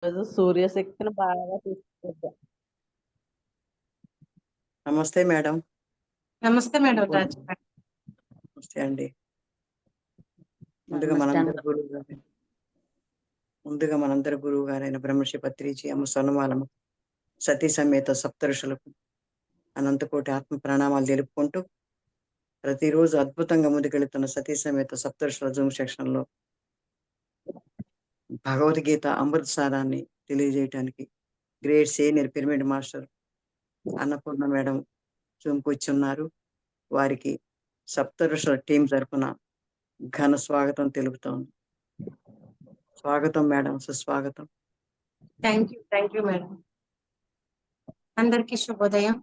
రోజు సూర్యశక్తిని బాగా తీసుకుంటాం. నమస్తే మేడం. నమస్తే మేడం రాజు. నమస్తే అండి. నమస్తే అండి. ముందుగా మనందరి గురువు గారైన బ్రహ్మశ్రీ పత్రిజీ అమ్మ స్వర్ణమాలమ్మ సతీ సమేత సప్తఋషులకు అనంతకోటి ఆత్మ ప్రణామాలు తెలుపుకుంటూ ప్రతిరోజు అద్భుతంగా ముందుకెళ్తున్న సతీ సమేత సప్తఋషుల జూమ్ సెక్షన్లో భగవద్గీత అమృత సారాన్ని తెలియజేయటానికి great senior pyramid master Annapurna madam జూమ్కి వచ్చి ఉన్నారు. వారికి సప్తఋషుల టీం తరఫున ఘన స్వాగతం తెలుపుతోంది. స్వాగతం మేడం, సుస్వాగతం. Thank you madam. అందరికీ శుభోదయం.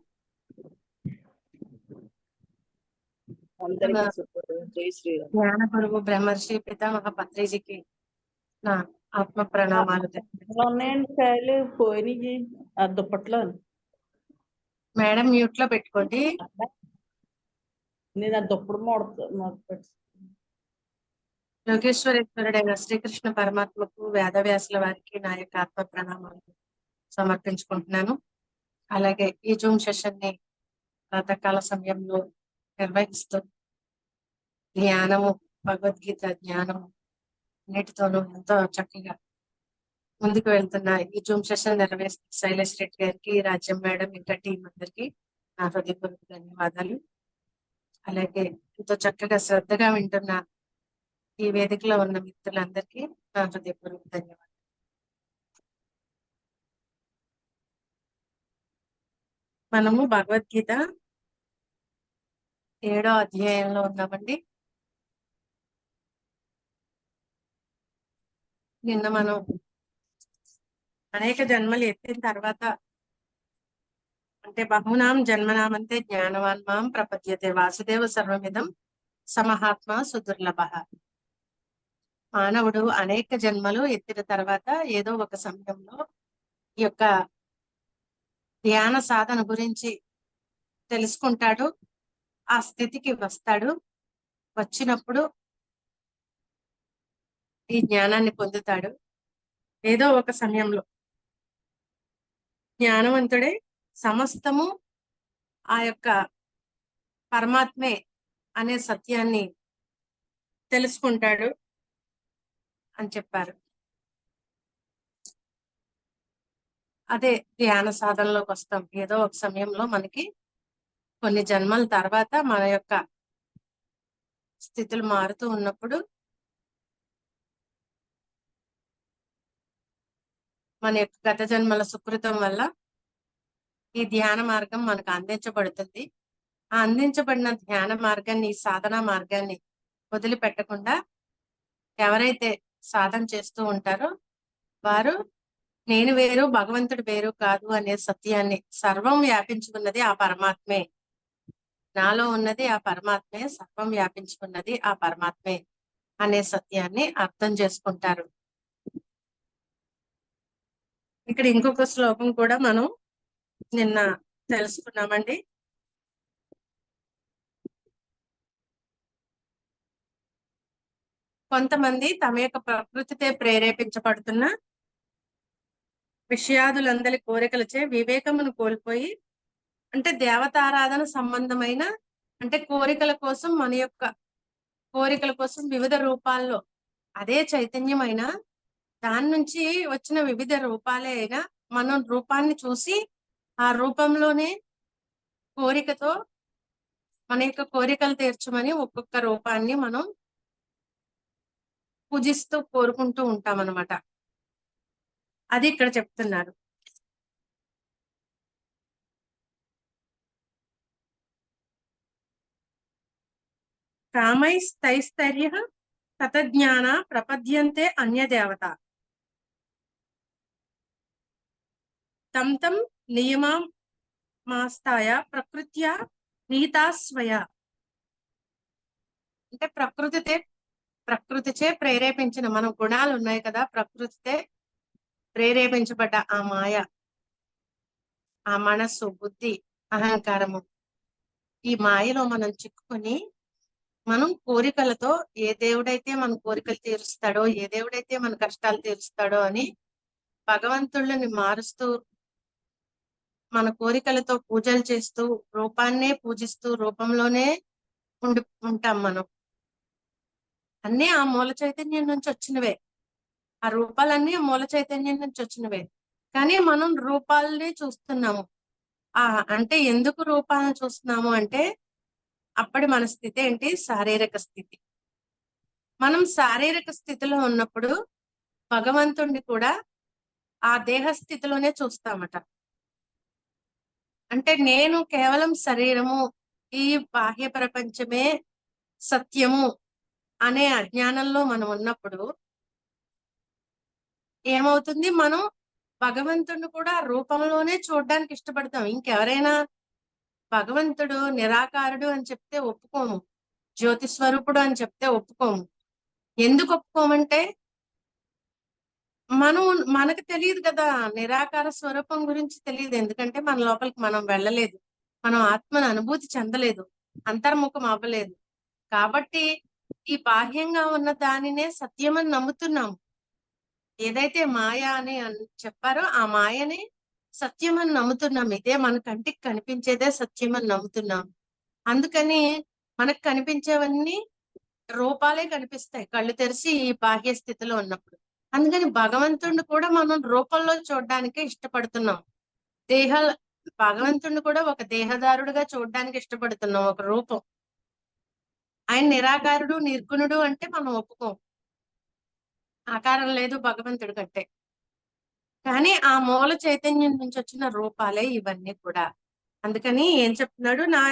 అందరికీ శుభోదయం. జై శ్రీరామ్. జ్ఞాన గురువు బ్రహ్మర్షి పితామహ పత్రిజీకి నా ఆత్మ ప్రణామాలు. ఉన్నాయండి కాయలు పోయినాయి ఆ దుప్పట్లో. మేడం మ్యూట్ లో పెట్టుకోండి. నేను ఆ దుప్పటి యోగేశ్వరేశ్వరుడైన శ్రీకృష్ణ పరమాత్మకు వేదవ్యాసుల వారికి నా యొక్క ఆత్మ ప్రణామాలు సమర్పించుకుంటున్నాను. అలాగే ఈ జూమ్ సెషన్ ని ప్రాతకాల సమయంలో నిర్వహిస్తూ జ్ఞానము, భగవద్గీత జ్ఞానము అన్నిటితోనూ ఎంతో చక్కగా ముందుకు వెళ్తున్న ఈ జూమ్ సెషన్ నిర్వహిస్తున్న శైలేష్ రెడ్డి గారికి, రాజ్యం మేడం, ఇంకా టీం అందరికి నా హృదయపూర్వక ధన్యవాదాలు. అలాగే ఎంతో చక్కగా శ్రద్ధగా వింటున్న ఈ వేదికలో ఉన్న మిత్రులందరికీ నా హృదయపూర్వక ధన్యవాదాలు. మనము భగవద్గీత 7వ అధ్యాయంలో ఉన్నామండి. నిన్న మనం అనేక జన్మలు ఎత్తిన తర్వాత, అంటే బహునాం జన్మనామంతే జ్ఞానవాన్ మాం ప్రపద్యతే వాసుదేవ సర్వమిదం సమహాత్మ సుదుర్లభ. మానవుడు అనేక జన్మలు ఎత్తిన తర్వాత ఏదో ఒక సమయంలో ఈ యొక్క ధ్యాన సాధన గురించి తెలుసుకుంటాడు, ఆ స్థితికి వస్తాడు. వచ్చినప్పుడు ఈ జ్ఞానాన్ని పొందుతాడు. ఏదో ఒక సమయంలో జ్ఞానవంతుడే సమస్తము ఆ యొక్క పరమాత్మే అనే సత్యాన్ని తెలుసుకుంటాడు అని చెప్పారు. అదే ధ్యాన సాధనలోకి వస్తాం. ఏదో ఒక సమయంలో మనకి కొన్ని జన్మల తర్వాత మన యొక్క స్థితులు మారుతూ ఉన్నప్పుడు మన యొక్క గత జన్మల సుకృతం వల్ల ఈ ధ్యాన మార్గం మనకు అందించబడుతుంది. ఆ అందించబడిన ధ్యాన మార్గాన్ని, సాధన మార్గాన్ని వదిలిపెట్టకుండా ఎవరైతే సాధన చేస్తూ ఉంటారో వారు నేను వేరు, భగవంతుడు వేరు కాదు అనే సత్యాన్ని, సర్వం వ్యాపించుకున్నది ఆ పరమాత్మే, నాలో ఉన్నది ఆ పరమాత్మే, సర్వం వ్యాపించుకున్నది ఆ పరమాత్మే అనే సత్యాన్ని అర్థం చేసుకుంటారు. ఇక్కడ ఇంకొక శ్లోకం కూడా మనం నిన్న తెలుసుకున్నామండి. కొంతమంది తమ యొక్క ప్రకృతితే ప్రేరేపించబడుతున్న విషయాదులందరి కోరికలచే వివేకమును కోల్పోయి, అంటే దేవతారాధన సంబంధమైన, అంటే కోరికల కోసం, మన యొక్క కోరికల కోసం వివిధ రూపాల్లో అదే చైతన్యమైన దాని నుంచి వచ్చిన వివిధ రూపాలే అయినా మనం రూపాన్ని చూసి ఆ రూపంలోనే కోరికతో మన యొక్క కోరికలు తీర్చమని ఒక్కొక్క రూపాన్ని మనం పూజిస్తూ కోరుకుంటూ ఉంటాం అన్నమాట. అది ఇక్కడ చెప్తున్నారు. కామైస్తైస్తర్య తతజ్ఞాన ప్రపద్యంతే అన్యదేవత తం తం నియమాస్తాయ ప్రకృత్యా నీతాస్వయ. అంటే ప్రకృతిచే ప్రేరేపించిన మన గుణాలు ఉన్నాయి కదా, ప్రకృతితే ప్రేరేపించబడ్డ ఆ మాయ, ఆ మనస్సు, బుద్ధి, అహంకారము, ఈ మాయలో మనం చిక్కుకొని మనం కోరికలతో ఏ దేవుడైతే మన కోరికలు తీరుస్తాడో, ఏ దేవుడైతే మన కష్టాలు తీరుస్తాడో అని భగవంతుళ్ళని మారుస్తూ మన కోరికలతో పూజలు చేస్తూ రూపాన్నే పూజిస్తూ రూపంలోనే ఉంటాం మనం. అన్నీ ఆ మూల చైతన్యం నుంచి వచ్చినవే. ఆ రూపాలన్నీ ఆ మూల చైతన్యం నుంచి వచ్చినవే. కానీ మనం రూపాలని చూస్తున్నాము. అంటే ఎందుకు రూపాలను చూస్తున్నాము అంటే అప్పటి మన స్థితి ఏంటి? శారీరక స్థితి. మనం శారీరక స్థితిలో ఉన్నప్పుడు భగవంతుణ్ణి కూడా ఆ దేహ స్థితిలోనే చూస్తామట. అంటే నేను కేవలం శరీరము, ఈ బాహ్య ప్రపంచమే సత్యము అనే అజ్ఞానంలో మనం ఉన్నప్పుడు ఏమవుతుంది? మనం భగవంతుడిని కూడా రూపంలోనే చూడడానికి ఇష్టపడతాం. ఇంకెవరైనా భగవంతుడు నిరాకారుడు అని చెప్తే ఒప్పుకోము, జ్యోతి స్వరూపుడు అని చెప్తే ఒప్పుకోము. ఎందుకు ఒప్పుకోమంటే మనకు తెలియదు కదా, నిరాకార స్వరూపం గురించి తెలియదు. ఎందుకంటే మన లోపలికి మనం వెళ్ళలేదు, మనం ఆత్మను అనుభూతి చెందలేదు, అంతర్ముఖం అవ్వలేదు. కాబట్టి ఈ బాహ్యంగా ఉన్న దానినే సత్యమని నమ్ముతున్నాము. ఏదైతే మాయ అని చెప్పారో ఆ మాయని సత్యమని నమ్ముతున్నాం. ఇదే మన కంటికి కనిపించేదే సత్యమని నమ్ముతున్నాం. అందుకని మనకు కనిపించేవన్నీ రూపాలే కనిపిస్తాయి కళ్ళు తెరిచి ఈ బాహ్య స్థితిలో ఉన్నప్పుడు. అందుకని భగవంతుడిని కూడా మనం రూపంలో చూడడానికే ఇష్టపడుతున్నాం. భగవంతుడిని కూడా ఒక దేహదారుడుగా చూడడానికి ఇష్టపడుతున్నాం, ఒక రూపం. ఆయన నిరాకారుడు నిర్గుణుడు అంటే మనం ఒప్పుకోం, ఆకారం లేదు భగవంతుడి కంటే. కానీ ఆ మూల చైతన్యం నుంచి వచ్చిన రూపాలే ఇవన్నీ కూడా. అందుకని ఏం చెప్తున్నాడు? నా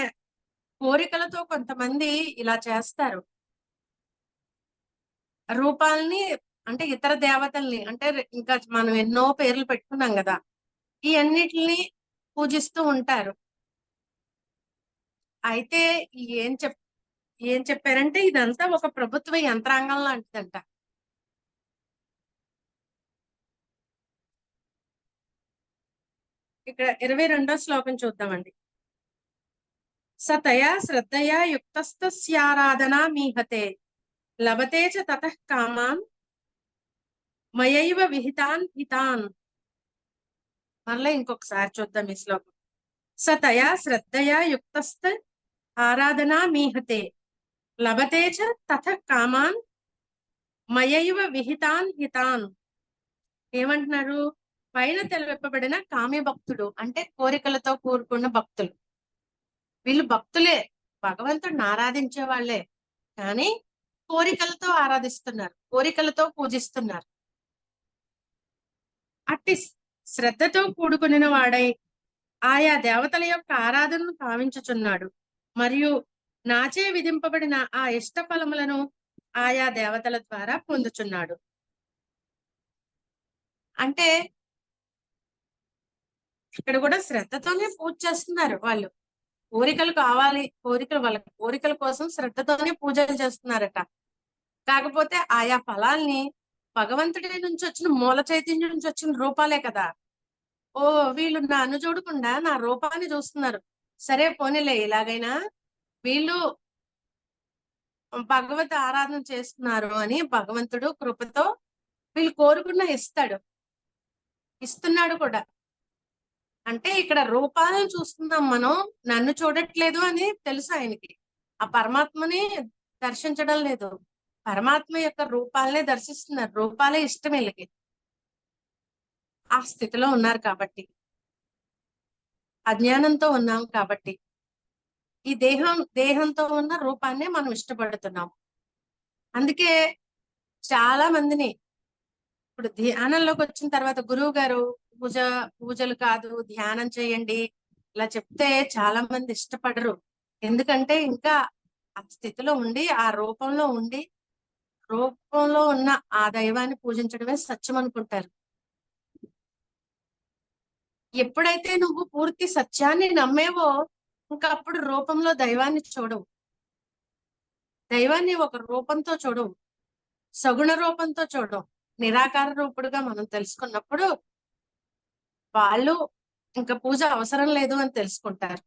కోరికలతో కొంతమంది ఇలా చేస్తారు. రూపాలని అంటే ఇతర దేవతల్ని, అంటే ఇంకా మనం ఎన్నో పేర్లు పెట్టుకున్నాం కదా, ఈ అన్నిటిని పూజిస్తూ ఉంటారు. అయితే ఏం చెప్పారంటే ఇదంతా ఒక ప్రభుత్వ యంత్రాంగం లాంటిదంట. ఇక్కడ 22వ శ్లోకం చూద్దామండి. సతయా శ్రద్ధయా యుక్తస్తస్యారాధనా మీహతే లభతే చ తతః కామాన్ మయైవ విహితాన్ హితాన్. మళ్ళీ ఇంకొకసారి చూద్దాం ఈ శ్లోకం. సతయా శ్రద్ధయా యుక్తస్థ ఆరాధనా మీహతే లభతే చ తతః కామాన్ మయైవ విహితాన్ హితాన్. ఏమంటున్నారు? పైన తెలుపబడిన కామ్య భక్తుడు అంటే కోరికలతో కూరుకున్న భక్తులు. వీళ్ళు భక్తులే, భగవంతుడిని ఆరాధించే వాళ్ళే, కానీ కోరికలతో ఆరాధిస్తున్నారు, కోరికలతో పూజిస్తున్నారు. అట్టి శ్రద్ధతో కూడుకుని వాడై ఆయా దేవతల యొక్క ఆరాధనను భావించుచున్నాడు మరియు నాచే విధింపబడిన ఆ ఇష్ట ఫలములను ఆయా దేవతల ద్వారా పొందుచున్నాడు. అంటే ఇక్కడ కూడా శ్రద్ధతోనే పూజ చేస్తున్నారు వాళ్ళు. కోరికలు కావాలి, వాళ్ళ కోరికల కోసం శ్రద్ధతోనే పూజలు చేస్తున్నారట. కాకపోతే ఆయా ఫలాల్ని భగవంతుడి నుంచి వచ్చిన మూల చైతన్యం నుంచి వచ్చిన రూపాలే కదా. ఓ వీళ్ళు నన్ను చూడకుండా నా రూపాన్ని చూస్తున్నారు, సరే పోనీలే, ఇలాగైనా వీళ్ళు భగవత్ ఆరాధన చేస్తున్నారు అని భగవంతుడు కృపతో వీళ్ళు కోరుకున్న ఇస్తున్నాడు కూడా. అంటే ఇక్కడ రూపాలను చూస్తున్నాం మనం, నన్ను చూడట్లేదు అని తెలుసు ఆయనకి. ఆ పరమాత్మని దర్శించడం లేదు, పరమాత్మ యొక్క రూపాలనే దర్శిస్తున్నారు. రూపాలే ఇష్టం వీళ్ళకి. ఆ స్థితిలో ఉన్నారు కాబట్టి, అజ్ఞానంతో ఉన్నాం కాబట్టి ఈ దేహంతో ఉన్న రూపాన్నే మనం ఇష్టపడుతున్నాం. అందుకే చాలా మందిని ఇప్పుడు ధ్యానంలోకి వచ్చిన తర్వాత గురువు గారు పూజలు కాదు ధ్యానం చేయండి ఇలా చెప్తే చాలా మంది ఇష్టపడరు. ఎందుకంటే ఇంకా ఆ స్థితిలో ఉండి ఆ రూపంలో ఉన్న ఆ దైవాన్ని పూజించడమే సత్యం అనుకుంటారు. ఎప్పుడైతే నువ్వు పూర్తి సత్యాన్ని నమ్మేవో ఇంకా అప్పుడు రూపంలో దైవాన్ని చూడవు. దైవాన్ని ఒక రూపంతో చూడవు, సగుణ రూపంతో చూడవు. నిరాకార రూపుడుగా మనం తెలుసుకున్నప్పుడు వాళ్ళు ఇంకా పూజ అవసరం లేదు అని తెలుసుకుంటారు.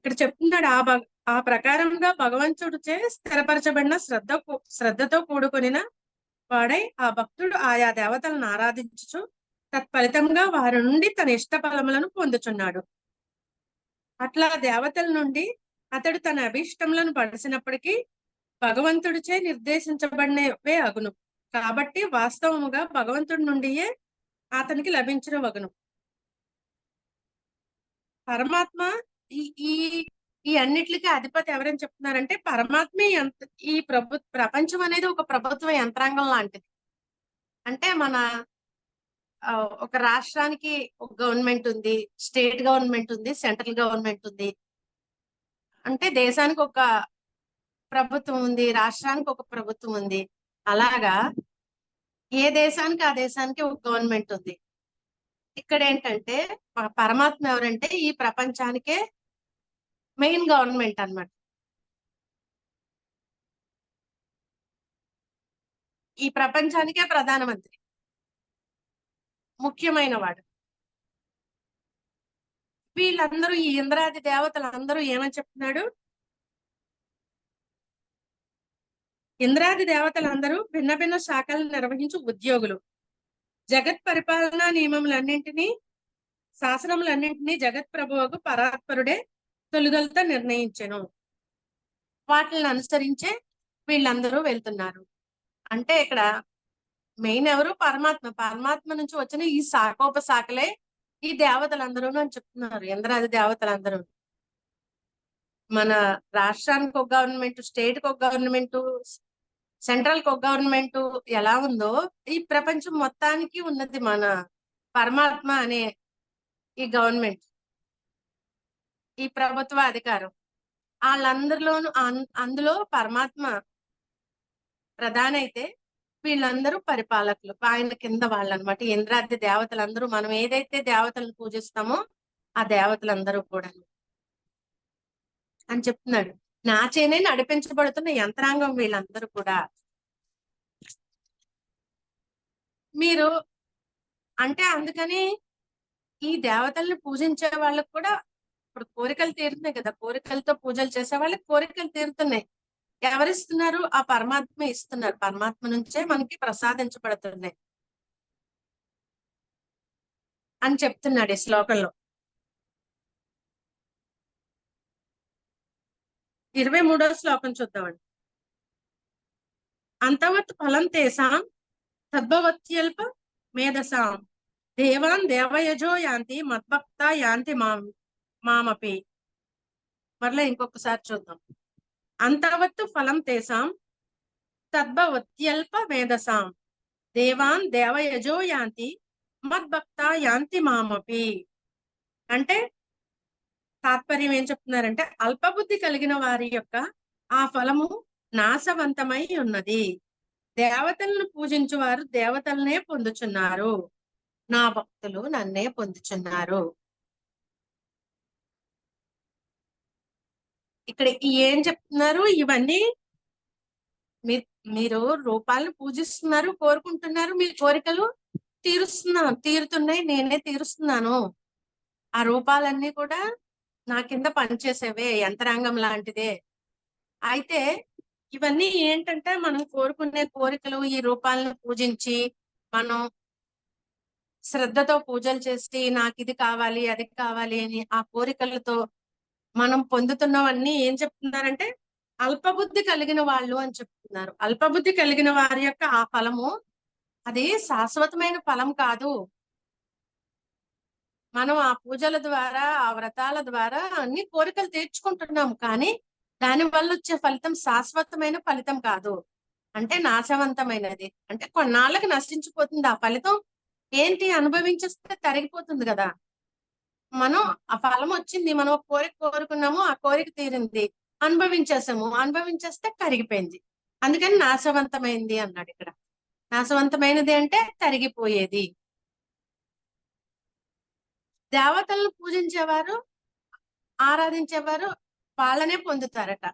ఇక్కడ చెప్తున్నాడు ఆ ప్రకారంగా భగవంతుడిచే స్థిరపరచబడిన శ్రద్ధతో కూడుకొనిన వాడై ఆ భక్తుడు ఆయా దేవతలను ఆరాధించుచు తత్ఫలితంగా వారి నుండి తన ఇష్ట ఫలములను పొందుచున్నాడు. అట్లా దేవతల నుండి అతడు తన అభీష్టములను పడిసినప్పటికీ భగవంతుడిచే నిర్దేశించబడినవే అగును. కాబట్టి వాస్తవముగా భగవంతుడి నుండియే అతనికి లభించిన వగును. పరమాత్మ ఈ ఈ ఈ అన్నిటికీ అధిపతి ఎవరని చెప్తున్నారంటే పరమాత్మే. ఈ ప్రపంచం అనేది ఒక ప్రభుత్వ యంత్రాంగం లాంటిది. అంటే మన ఒక రాష్ట్రానికి ఒక గవర్నమెంట్ ఉంది, స్టేట్ గవర్నమెంట్ ఉంది, సెంట్రల్ గవర్నమెంట్ ఉంది. అంటే దేశానికి ఒక ప్రభుత్వం ఉంది, రాష్ట్రానికి ఒక ప్రభుత్వం ఉంది. అలాగా ఏ దేశానికి ఆ దేశానికి ఒక గవర్నమెంట్ ఉంది. ఇక్కడ ఏంటంటే పరమాత్మ ఎవరంటే ఈ ప్రపంచానికే మెయిన్ గవర్నమెంట్ అన్నమాట. ఈ ప్రపంచానికే ప్రధానమంత్రి, ముఖ్యమైన వాడు. వీళ్ళందరూ ఈ ఇంద్రాది దేవతలందరూ ఏమని చెప్తున్నాడు? ఇంద్రాది దేవతలందరూ భిన్న భిన్న శాఖలను నిర్వహించు ఉద్యోగులు. జగత్ పరిపాలనా నియమములన్నింటినీ, శాసనములన్నింటినీ జగత్ ప్రభువుకు పరాత్పరుడే తొలుదలతో నిర్ణయించెను. వాటిని అనుసరించే వీళ్ళందరూ వెళ్తున్నారు. అంటే ఇక్కడ మెయిన్ ఎవరు? పరమాత్మ. పరమాత్మ నుంచి వచ్చిన ఈ శాఖోపశాఖలే ఈ దేవతలందరూ అని చెప్తున్నారు. ఇంద్రాది దేవతలందరూ. మన రాష్ట్రానికి ఒక గవర్నమెంట్, స్టేట్ కి ఒక గవర్నమెంట్, సెంట్రల్ కి ఒక గవర్నమెంట్ ఎలా ఉందో ఈ ప్రపంచం మొత్తానికి ఉన్నది మన పరమాత్మ అనే ఈ గవర్నమెంట్, ఈ ప్రభుత్వ అధికారం. వాళ్ళందరిలోనూ అందులో పరమాత్మ ప్రధాన అయితే వీళ్ళందరూ పరిపాలకులు, ఆయన కింద వాళ్ళు అనమాట. ఇంద్రాది దేవతలందరూ మనం ఏదైతే దేవతలను పూజిస్తామో ఆ దేవతలందరూ కూడా అని చెప్తున్నాడు. నా చేనే నడిపించబడుతున్న యంత్రాంగం వీళ్ళందరూ కూడా. మీరు అంటే అందుకని ఈ దేవతల్ని పూజించే వాళ్ళకు కూడా ఇప్పుడు కోరికలు తీరుతున్నాయి కదా, కోరికలతో పూజలు చేసే వాళ్ళకి కోరికలు తీరుతున్నాయి. ఎవరిస్తున్నారు? ఆ పరమాత్మ ఇస్తున్నారు. పరమాత్మ నుంచే మనకి ప్రసాదించబడుతున్నాయి అని చెప్తున్నాడు ఈ శ్లోకంలో. 23వ శ్లోకం చూద్దామండి. అంతవత్ ఫలం తేసాం తద్భవత్యల్ప మేధసాం దేవాన్ దేవయజో యాంతి మద్భక్త యాంతి మామపి. మరలా ఇంకొకసారి చూద్దాం. అంతవత్తు ఫలం తేసాం తద్భవత్యల్ప మేధసాం దేవాన్ దేవయజో యాంతి మద్భక్త యాంతి మామపి. అంటే తాత్పర్యం ఏం చెప్తున్నారంటే అల్పబుద్ధి కలిగిన వారి యొక్క ఆ ఫలము నాశవంతమై ఉన్నది. దేవతలను పూజించు వారు దేవతలనే పొందుచున్నారు, నా భక్తులు నన్నే పొందుచున్నారు. ఇక్కడ ఏం చెప్తున్నారు? ఇవన్నీ మీరు రూపాలను పూజిస్తున్నారు, కోరుకుంటున్నారు, మీ కోరికలు తీరుతున్నాయి, నేనే తీరుస్తున్నాను. ఆ రూపాలన్నీ కూడా నా కింద పనిచేసేవే, యంత్రాంగం లాంటిదే. అయితే ఇవన్నీ ఏంటంటే మనం కోరుకునే కోరికలు. ఈ రూపాలను పూజించి మనం శ్రద్ధతో పూజలు చేసి నాకు ఇది కావాలి అది కావాలి అని ఆ కోరికలతో మనం పొందుతున్నవన్నీ ఏం చెప్తున్నారంటే అల్పబుద్ధి కలిగిన వాళ్ళు అని చెప్తున్నారు. అల్పబుద్ధి కలిగిన వారి యొక్క ఆ ఫలము అది శాశ్వతమైన ఫలం కాదు. మనం ఆ పూజల ద్వారా, ఆ వ్రతాల ద్వారా అన్ని కోరికలు తీర్చుకుంటున్నాము, కానీ దాని వల్ల వచ్చే ఫలితం శాశ్వతమైన ఫలితం కాదు. అంటే నాశవంతమైనది. అంటే కొన్నాళ్ళకి నశించిపోతుంది ఆ ఫలితం. ఏంటి? అనుభవించేస్తే తరిగిపోతుంది కదా. మనం ఆ ఫలం వచ్చింది, మనం ఒక కోరిక కోరుకున్నాము, ఆ కోరిక తీరింది, అనుభవించేసాము, అనుభవించేస్తే కరిగిపోయింది. అందుకని నాశవంతమైంది అన్నాడు ఇక్కడ. నాశవంతమైనది అంటే తరిగిపోయేది. దేవతలను పూజించేవారు, ఆరాధించేవారు వాళ్ళనే పొందుతారట.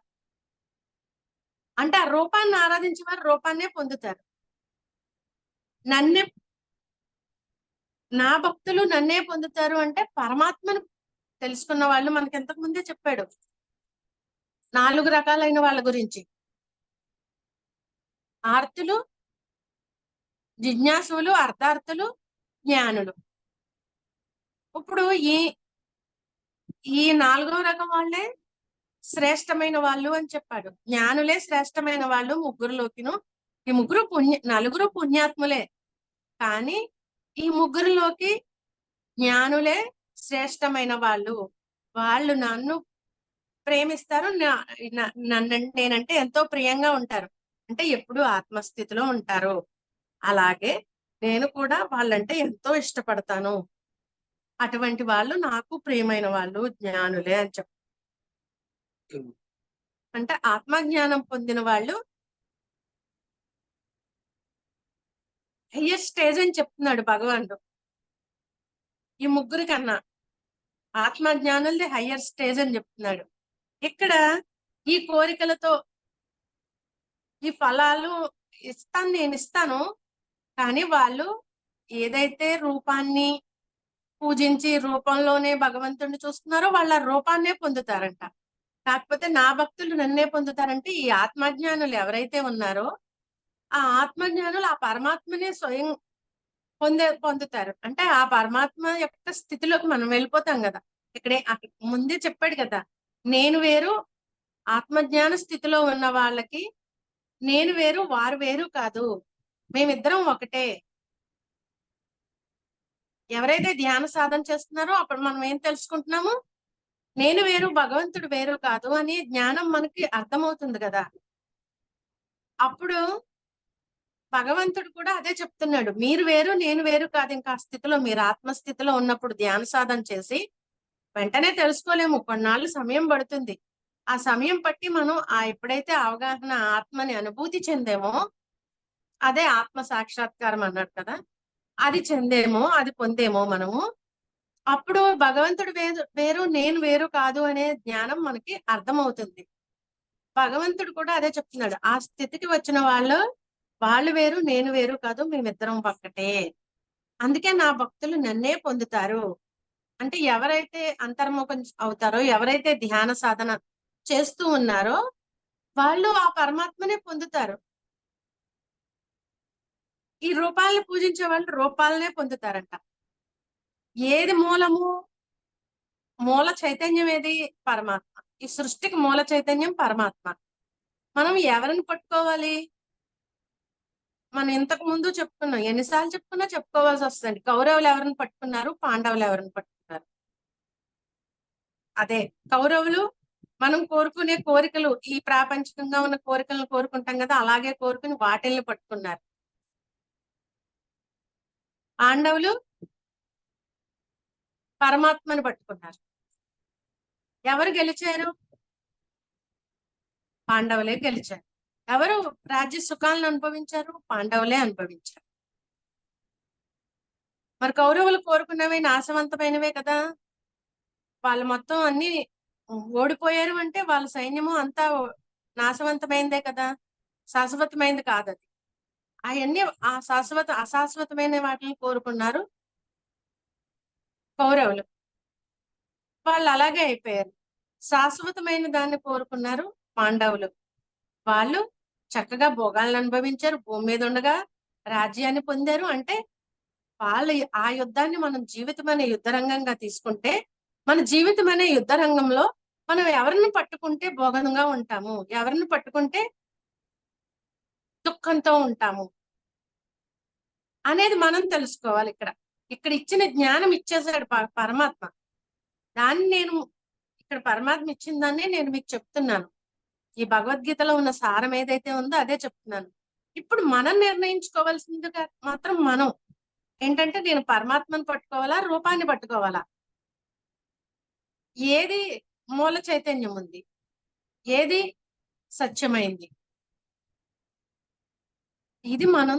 అంటే ఆ రూపాన్ని ఆరాధించేవారు రూపాన్నే పొందుతారు. నా భక్తులు నన్నే పొందుతారు అంటే పరమాత్మను తెలుసుకున్న వాళ్ళు మనకి ఇంతకు ముందే చెప్పాడు 4 రకాలైన వాళ్ళ గురించి. ఆర్తులు, జిజ్ఞాసులు, అర్థార్థులు, జ్ఞానులు. ఇప్పుడు ఈ ఈ 4వ రకం వాళ్ళే శ్రేష్టమైన వాళ్ళు అని చెప్పాడు. జ్ఞానులే శ్రేష్టమైన వాళ్ళు ముగ్గురులోకిను. ఈ నలుగురు పుణ్యాత్ములే, కానీ ఈ ముగ్గురులోకి జ్ఞానులే శ్రేష్టమైన వాళ్ళు. వాళ్ళు నన్ను ప్రేమిస్తారు, నేనంటే ఎంతో ప్రియంగా ఉంటారు, అంటే ఎప్పుడు ఆత్మస్థితిలో ఉంటారు. అలాగే నేను కూడా వాళ్ళంటే ఎంతో ఇష్టపడతాను. అటువంటి వాళ్ళు నాకు ప్రియమైన వాళ్ళు జ్ఞానులే అని అంటే ఆత్మజ్ఞానం పొందిన వాళ్ళు హయ్యర్ స్టేజ్ అని చెప్తున్నాడు భగవానుడు. ఈ ముగ్గురి కన్నా ఆత్మజ్ఞానులది హయ్యర్ స్టేజ్ అని చెప్తున్నాడు. ఇక్కడ ఈ కోరికలతో ఈ ఫలాలు నేను ఇస్తాను, కానీ వాళ్ళు ఏదైతే రూపాన్ని పూజించి రూపంలోనే భగవంతుడిని చూస్తున్నారో వాళ్ళ రూపాన్నే పొందుతారంట. కాకపోతే నా భక్తులు నన్నే పొందుతారంటే ఈ ఆత్మజ్ఞానులు ఎవరైతే ఉన్నారో ఆ ఆత్మజ్ఞానులు ఆ పరమాత్మనే స్వయం పొందుతారు. అంటే ఆ పరమాత్మ యొక్క స్థితిలోకి మనం వెళ్ళిపోతాం కదా. ఇక్కడే ముందే చెప్పాడు కదా, నేను వేరు, ఆత్మజ్ఞాన స్థితిలో ఉన్న వాళ్ళకి నేను వేరు వారు వేరు కాదు, మేమిద్దరం ఒకటే. ఎవరైతే ధ్యాన సాధన చేస్తున్నారో అప్పుడు మనం ఏం తెలుసుకుంటున్నాము, నేను వేరు భగవంతుడు వేరు కాదు అని జ్ఞానం మనకి అర్థమవుతుంది కదా. అప్పుడు భగవంతుడు కూడా అదే చెప్తున్నాడు, మీరు వేరు నేను వేరు కాదు. ఇంకా ఆ స్థితిలో మీరు ఆత్మస్థితిలో ఉన్నప్పుడు ధ్యాన సాధన చేసి వెంటనే తెలుసుకోలేము, కొన్నాళ్ళు సమయం పడుతుంది. ఆ సమయం పట్టి మనం ఎప్పుడైతే అవగాహన ఆత్మని అనుభూతి చెందేమో అదే ఆత్మ సాక్షాత్కారం అన్నాడు కదా, అది చెందేమో అది పొందేమో మనము, అప్పుడు భగవంతుడు వేరు నేను వేరు కాదు అనే జ్ఞానం మనకి అర్థమవుతుంది. భగవంతుడు కూడా అదే చెప్తున్నాడు, ఆ స్థితికి వచ్చిన వాళ్ళు వేరు నేను వేరు కాదు, మేమిద్దరం ఒక్కటే. అందుకే నా భక్తులు నన్నే పొందుతారు. అంటే ఎవరైతే అంతర్ముఖం అవుతారో, ఎవరైతే ధ్యాన సాధన చేస్తూ ఉన్నారో వాళ్ళు ఆ పరమాత్మనే పొందుతారు. ఈ రూపాలను పూజించే వాళ్ళు రూపాలనే పొందుతారంట. ఏది మూలము? మూల చైతన్యం ఏది? పరమాత్మ. ఈ సృష్టికి మూల చైతన్యం పరమాత్మ. మనం ఎవరిని పట్టుకోవాలి? మనం ఇంతకు ముందు చెప్పుకున్నాం, ఎన్నిసార్లు చెప్పుకున్నా చెప్పుకోవాల్సి వస్తుంది. కౌరవులు ఎవరిని పట్టుకున్నారు, పాండవులు ఎవరిని పట్టుకున్నారు? అదే కౌరవులు మనం కోరుకునే కోరికలు, ఈ ప్రాపంచికంగా ఉన్న కోరికలను కోరుకుంటాం కదా, అలాగే కోరుకుని వాటిల్ని పట్టుకున్నారు. పాండవులు పరమాత్మని పట్టుకున్నారు. ఎవరు గెలిచారు? పాండవులే గెలిచారు. ఎవరు రాజ్య సుఖాలను అనుభవించారు? పాండవులే అనుభవించారు. మరి కౌరవులు కోరుకున్నవి నాశవంతమైనవే కదా. వాళ్ళు మొత్తం అన్ని ఓడిపోయారు అంటే వాళ్ళ సైన్యము అంతా నాశవంతమైందే కదా, శాశ్వతమైంది కాదు అది. అవన్నీ ఆ అశాశ్వతమైన వాటిని కోరుకున్నారు కౌరవులు. వాళ్ళు అలాగే అయిపోయారు. శాశ్వతమైన దాన్ని కోరుకున్నారు పాండవులు. వాళ్ళు చక్కగా భోగాలను అనుభవించారు, భూమి మీద ఉండగా రాజ్యాన్ని పొందారు. అంటే వాళ్ళు ఆ యుద్ధాన్ని మనం జీవితం అనే యుద్ధ రంగంగా తీసుకుంటే, మన జీవితం అనే యుద్ధ రంగంలో మనం ఎవరిని పట్టుకుంటే భోగంగా ఉంటాము, ఎవరిని పట్టుకుంటే దుఃఖంతో ఉంటాము అనేది మనం తెలుసుకోవాలి. ఇక్కడ ఇచ్చిన జ్ఞానం ఇచ్చేసాడు పరమాత్మ. దాన్ని నేను ఇక్కడ పరమాత్మ ఇచ్చిన దాన్ని నేను మీకు చెప్తున్నాను. ఈ భగవద్గీతలో ఉన్న సారం ఏదైతే ఉందో అదే చెప్తున్నాను. ఇప్పుడు మనం నిర్ణయించుకోవాల్సింది మాత్రం మనం ఏంటంటే, నేను పరమాత్మను పట్టుకోవాలా, రూపాన్ని పట్టుకోవాలా? ఏది మూల చైతన్యం ఉంది, ఏది సత్యమైంది, ఇది మనం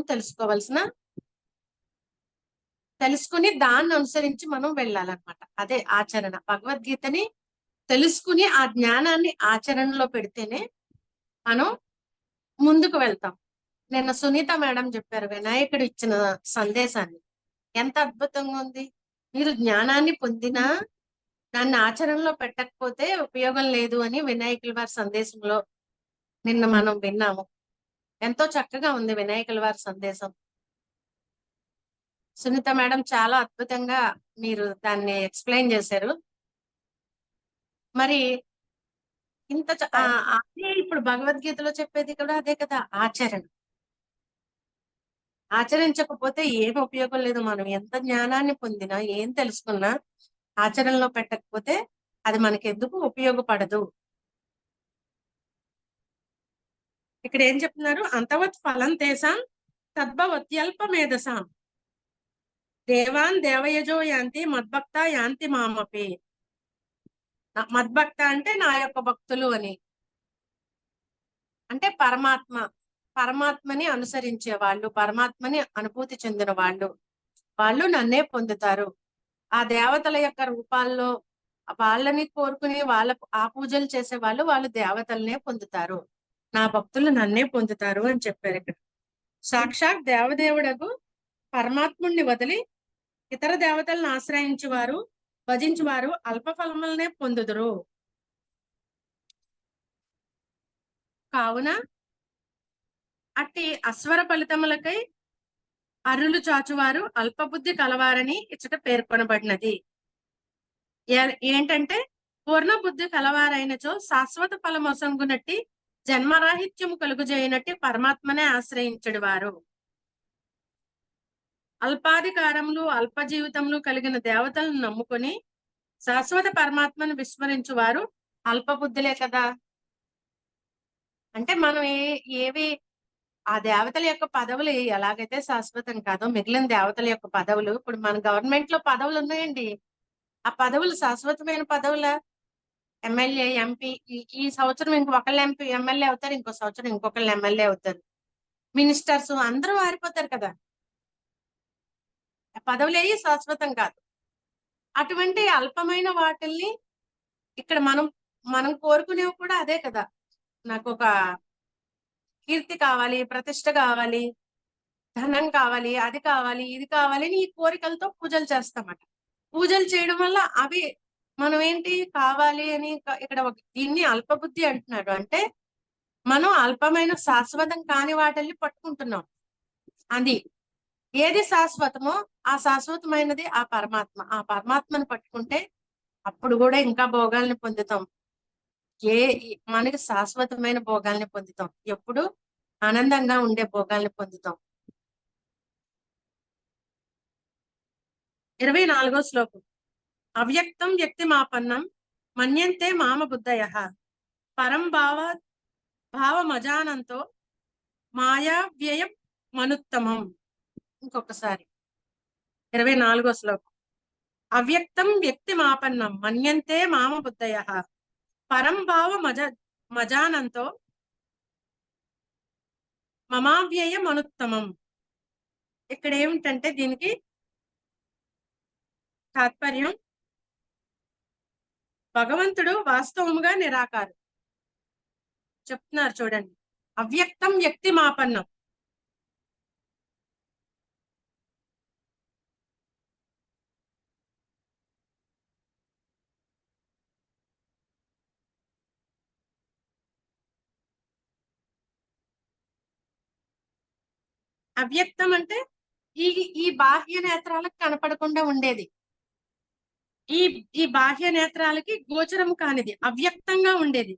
తెలుసుకుని దాన్ని అనుసరించి మనం వెళ్ళాలన్నమాట. అదే ఆచరణ. భగవద్గీతని తెలుసుకుని ఆ జ్ఞానాన్ని ఆచరణలో పెడితేనే మనం ముందుకు వెళ్తాం. నిన్న సునీత మేడం చెప్పారు వినాయకుడు ఇచ్చిన సందేశాన్ని, ఎంత అద్భుతంగా ఉంది. మీరు జ్ఞానాన్ని పొందినా దాన్ని ఆచరణలో పెట్టకపోతే ఉపయోగం లేదు అని వినాయకుల వారి సందేశంలో నిన్న మనం విన్నాము. ఎంతో చక్కగా ఉంది వినాయకుల వారి సందేశం. సునీత మేడం చాలా అద్భుతంగా మీరు దాన్ని ఎక్స్ప్లెయిన్ చేశారు. మరి ఇంత అదే ఇప్పుడు భగవద్గీతలో చెప్పేది కూడా అదే కదా, ఆచరణ. ఆచరించకపోతే ఏం ఉపయోగం లేదు. మనం ఎంత జ్ఞానాన్ని పొందినా ఏం తెలుసుకున్నా ఆచరణలో పెట్టకపోతే అది మనకి ఎందుకు ఉపయోగపడదు. ఇక్కడ ఏం చెప్తున్నారు? అంతవత్ ఫలం తేసాం తద్భవత్యల్ప మేధసాం దేవాన్ దేవయజో యాంతి మద్భక్త యాంతి మామపి. మద్భక్త అంటే నా యొక్క భక్తులు అని, అంటే పరమాత్మని అనుసరించే వాళ్ళు, పరమాత్మని అనుభూతి చెందిన వాళ్ళు నన్నే పొందుతారు. ఆ దేవతల యొక్క రూపాల్లో వాళ్ళని కోరుకుని ఆ పూజలు చేసే వాళ్ళు దేవతలనే పొందుతారు. నా భక్తులు నన్నే పొందుతారు అని చెప్పారు ఇక్కడ. సాక్షాత్ దేవదేవుడకు పరమాత్ముడిని వదిలి ఇతర దేవతలను ఆశ్రయించువారు, భజించువారు అల్ప ఫలములనే పొందుదురు. కావున అట్టి అస్వర ఫలితములకై అరులు చాచువారు అల్పబుద్ధి కలవారని ఇచ్చట పేర్కొనబడినది. ఏంటంటే పూర్ణ బుద్ధి కలవారైనచో శాశ్వత ఫలమొసంగునట్టి జన్మరాహిత్యము కలుగుజేయనట్టి పరమాత్మనే ఆశ్రయించడు వారు. అల్పాధికారములు అల్ప జీవితములు కలిగిన దేవతలను నమ్ముకొని శాశ్వత పరమాత్మను విస్మరించు వారు అల్పబుద్ధులే కదా. అంటే మనం ఏవి ఆ దేవతల యొక్క పదవులు ఎలాగైతే శాశ్వతం కాదో మిగిలిన దేవతల యొక్క పదవులు, ఇప్పుడు మన గవర్నమెంట్ లో పదవులు ఉన్నాయండి, ఆ పదవులు శాశ్వతమైన పదవుల. ఎమ్మెల్యే, ఎంపీ ఈ సంవత్సరం ఇంకొకళ్ళు ఎమ్మెల్యే అవుతారు, ఇంకో సంవత్సరం ఇంకొకళ్ళు ఎమ్మెల్యే అవుతారు. మినిస్టర్స్ అందరూ మారిపోతారు కదా. పదవులు ఏవి శాశ్వతం కాదు. అటువంటి అల్పమైన వాటిల్ని ఇక్కడ మనం కోరుకునేవి కూడా అదే కదా. నాకు ఒక కీర్తి కావాలి, ప్రతిష్ట కావాలి, ధనం కావాలి, అది కావాలి, ఇది కావాలి అని ఈ కోరికలతో పూజలు చేస్తామట. పూజలు చేయడం వల్ల అవి మనం ఏంటి కావాలి అని ఇక్కడ దీన్ని అల్పబుద్ధి అంటున్నాడు. అంటే మనం అల్పమైన శాశ్వతం కాని వాటిల్ని పట్టుకుంటున్నాం. అది ఏది శాశ్వతమో ఆ శాశ్వతమైనది ఆ పరమాత్మను పట్టుకుంటే అప్పుడు కూడా ఇంకా భోగాల్ని పొందుతాం. మనకి శాశ్వతమైన భోగాల్ని పొందుతాం, ఎప్పుడు ఆనందంగా ఉండే భోగాల్ని పొందుతాం. 24వ శ్లోకం. అవ్యక్తం వ్యక్తిమాపన్నం మన్యంతే మామ బుద్ధయః పరం భావమజానంతో మాయా వ్యయం మనుత్తమం. ఇంకొకసారి 24వ శ్లోకం. అవ్యక్తం వ్యక్తిమాపన్నం మన్యంతే మామ బుద్ధయః పరం మజానంతో మమావ్యయం అనుత్తమం. ఇక్కడ ఏమిటంటే దీనికి తాత్పర్యం భగవంతుడు వాస్తవముగా నిరాకారు చెప్తున్నారు చూడండి. అవ్యక్తం వ్యక్తిమాపన్నం, అవ్యక్తం అంటే ఈ బాహ్య నేత్రాలకు కనపడకుండా ఉండేది, ఈ బాహ్య నేత్రాలకి గోచరం కానిది, అవ్యక్తంగా ఉండేది.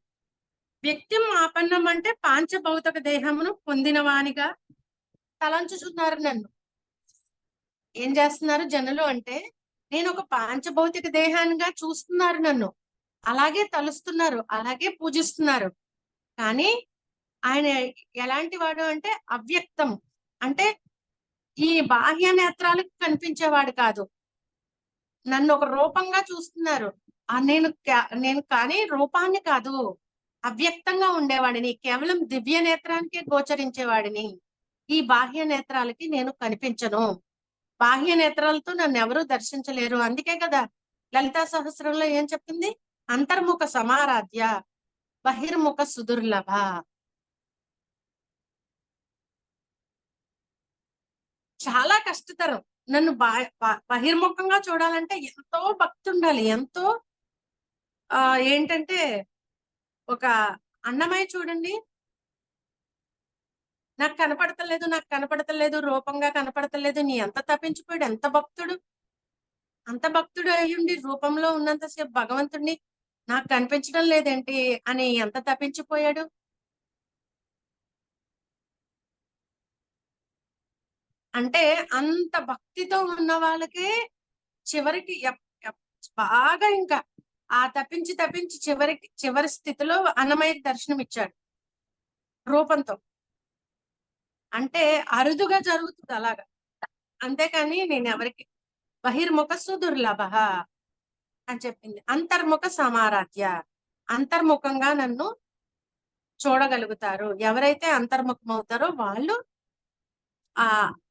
వ్యక్తిం ఆపన్నం అంటే పాంచభౌతిక దేహమును పొందినవానిగా తలంచుచున్నారు. నన్ను ఏం చేస్తున్నారు జనులు అంటే, నేను ఒక పాంచభౌతిక దేహానిగా చూస్తున్నారు, నన్ను అలాగే తలుస్తున్నారు, అలాగే పూజిస్తున్నారు. కానీ ఆయన ఎలాంటి వాడు అంటే అవ్యక్తం, అంటే ఈ బాహ్య నేత్రాలకు కనిపించేవాడు కాదు. నన్ను ఒక రూపంగా చూస్తున్నారు, నేను కానీ రూపాన్ని కాదు, అవ్యక్తంగా ఉండేవాడిని, కేవలం దివ్య నేత్రానికే గోచరించేవాడిని. ఈ బాహ్య నేత్రాలకి నేను కనిపించను, బాహ్య నేత్రాలతో నన్ను ఎవరూ దర్శించలేరు. అందుకే కదా లలితా సహస్రంలో ఏం చెప్పింది? అంతర్ముఖ సమారాధ్య బహిర్ముఖ సుదుర్లభ. చాలా కష్టతరం. నన్ను బహిర్ముఖంగా చూడాలంటే ఎంతో భక్తి ఉండాలి, ఎంతో ఏంటంటే ఒక అన్నమయ్య చూడండి, నాకు కనపడతలేదు, నాకు కనపడతలేదు, రూపంగా కనపడతలేదు, నీ ఎంత తప్పించిపోయాడు, అంత భక్తుడు అయ్యుండి రూపంలో ఉన్నంతసేపు భగవంతుడిని నాకు కనిపించడం లేదేంటి అని ఎంత తప్పించిపోయాడు. అంటే అంత భక్తితో ఉన్న వాళ్ళకే చివరికి బాగా ఇంకా ఆ తప్పించి చివరి స్థితిలో అన్నమయ్యకి దర్శనం ఇచ్చాడు రూపంతో. అంటే అరుదుగా జరుగుతుంది అలాగా. అంతేకాని నేను ఎవరికి బహిర్ముఖ సుదుర్లభ అని చెప్పింది. అంతర్ముఖ సమారాధ్య, అంతర్ముఖంగా నన్ను చూడగలుగుతారు. ఎవరైతే అంతర్ముఖం అవుతారో వాళ్ళు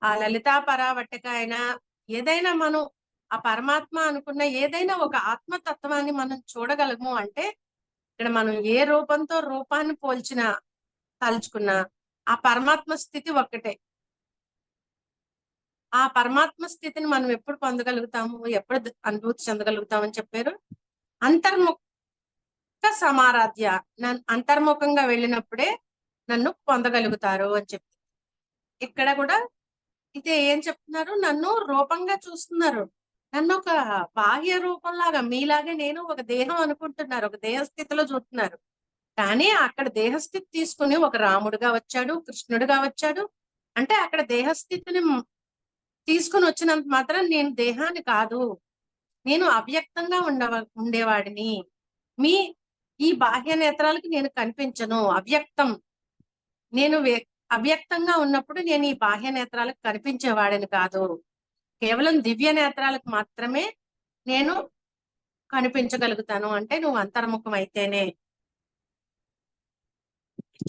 ఆ లలితా పరావట్టిక అయినా ఏదైనా మనం ఆ పరమాత్మ అనుకున్న ఏదైనా ఒక ఆత్మతత్వాన్ని మనం చూడగలము అంటే ఇక్కడ మనం ఏ రూపంతో రూపాన్ని పోల్చినా తలుచుకున్నా ఆ పరమాత్మ స్థితి ఒక్కటే. ఆ పరమాత్మ స్థితిని మనం ఎప్పుడు పొందగలుగుతాము, ఎప్పుడు అనుభూతి చెందగలుగుతాం అని చెప్పారు. అంతర్ముఖ సమారాధ్య, అంతర్ముఖంగా వెళ్ళినప్పుడే నన్ను పొందగలుగుతారు అని చెప్పి ఇక్కడ కూడా ఇదే ఏం చెప్తున్నారు, నన్ను రూపంగా చూస్తున్నారు, నన్ను ఒక బాహ్య రూపంలాగా మీలాగే నేను ఒక దేహం అనుకుంటున్నారు, ఒక దేహ స్థితిలో చూస్తున్నారు. కానీ అక్కడ దేహస్థితి తీసుకుని ఒక రాముడుగా వచ్చాడు, కృష్ణుడుగా వచ్చాడు. అంటే అక్కడ దేహస్థితిని తీసుకుని వచ్చినంత మాత్రం నేను దేహాన్ని కాదు, నేను అవ్యక్తంగా ఉండేవాడిని. మీ ఈ బాహ్య నేత్రాలకు నేను కనిపించను, అవ్యక్తం. నేను అవ్యక్తంగా ఉన్నప్పుడు నేను ఈ బాహ్య నేత్రాలకు కనిపించేవాడిని కాదు, కేవలం దివ్య నేత్రాలకు మాత్రమే నేను కనిపించగలుగుతాను. అంటే నువ్వు అంతర్ముఖం అయితేనే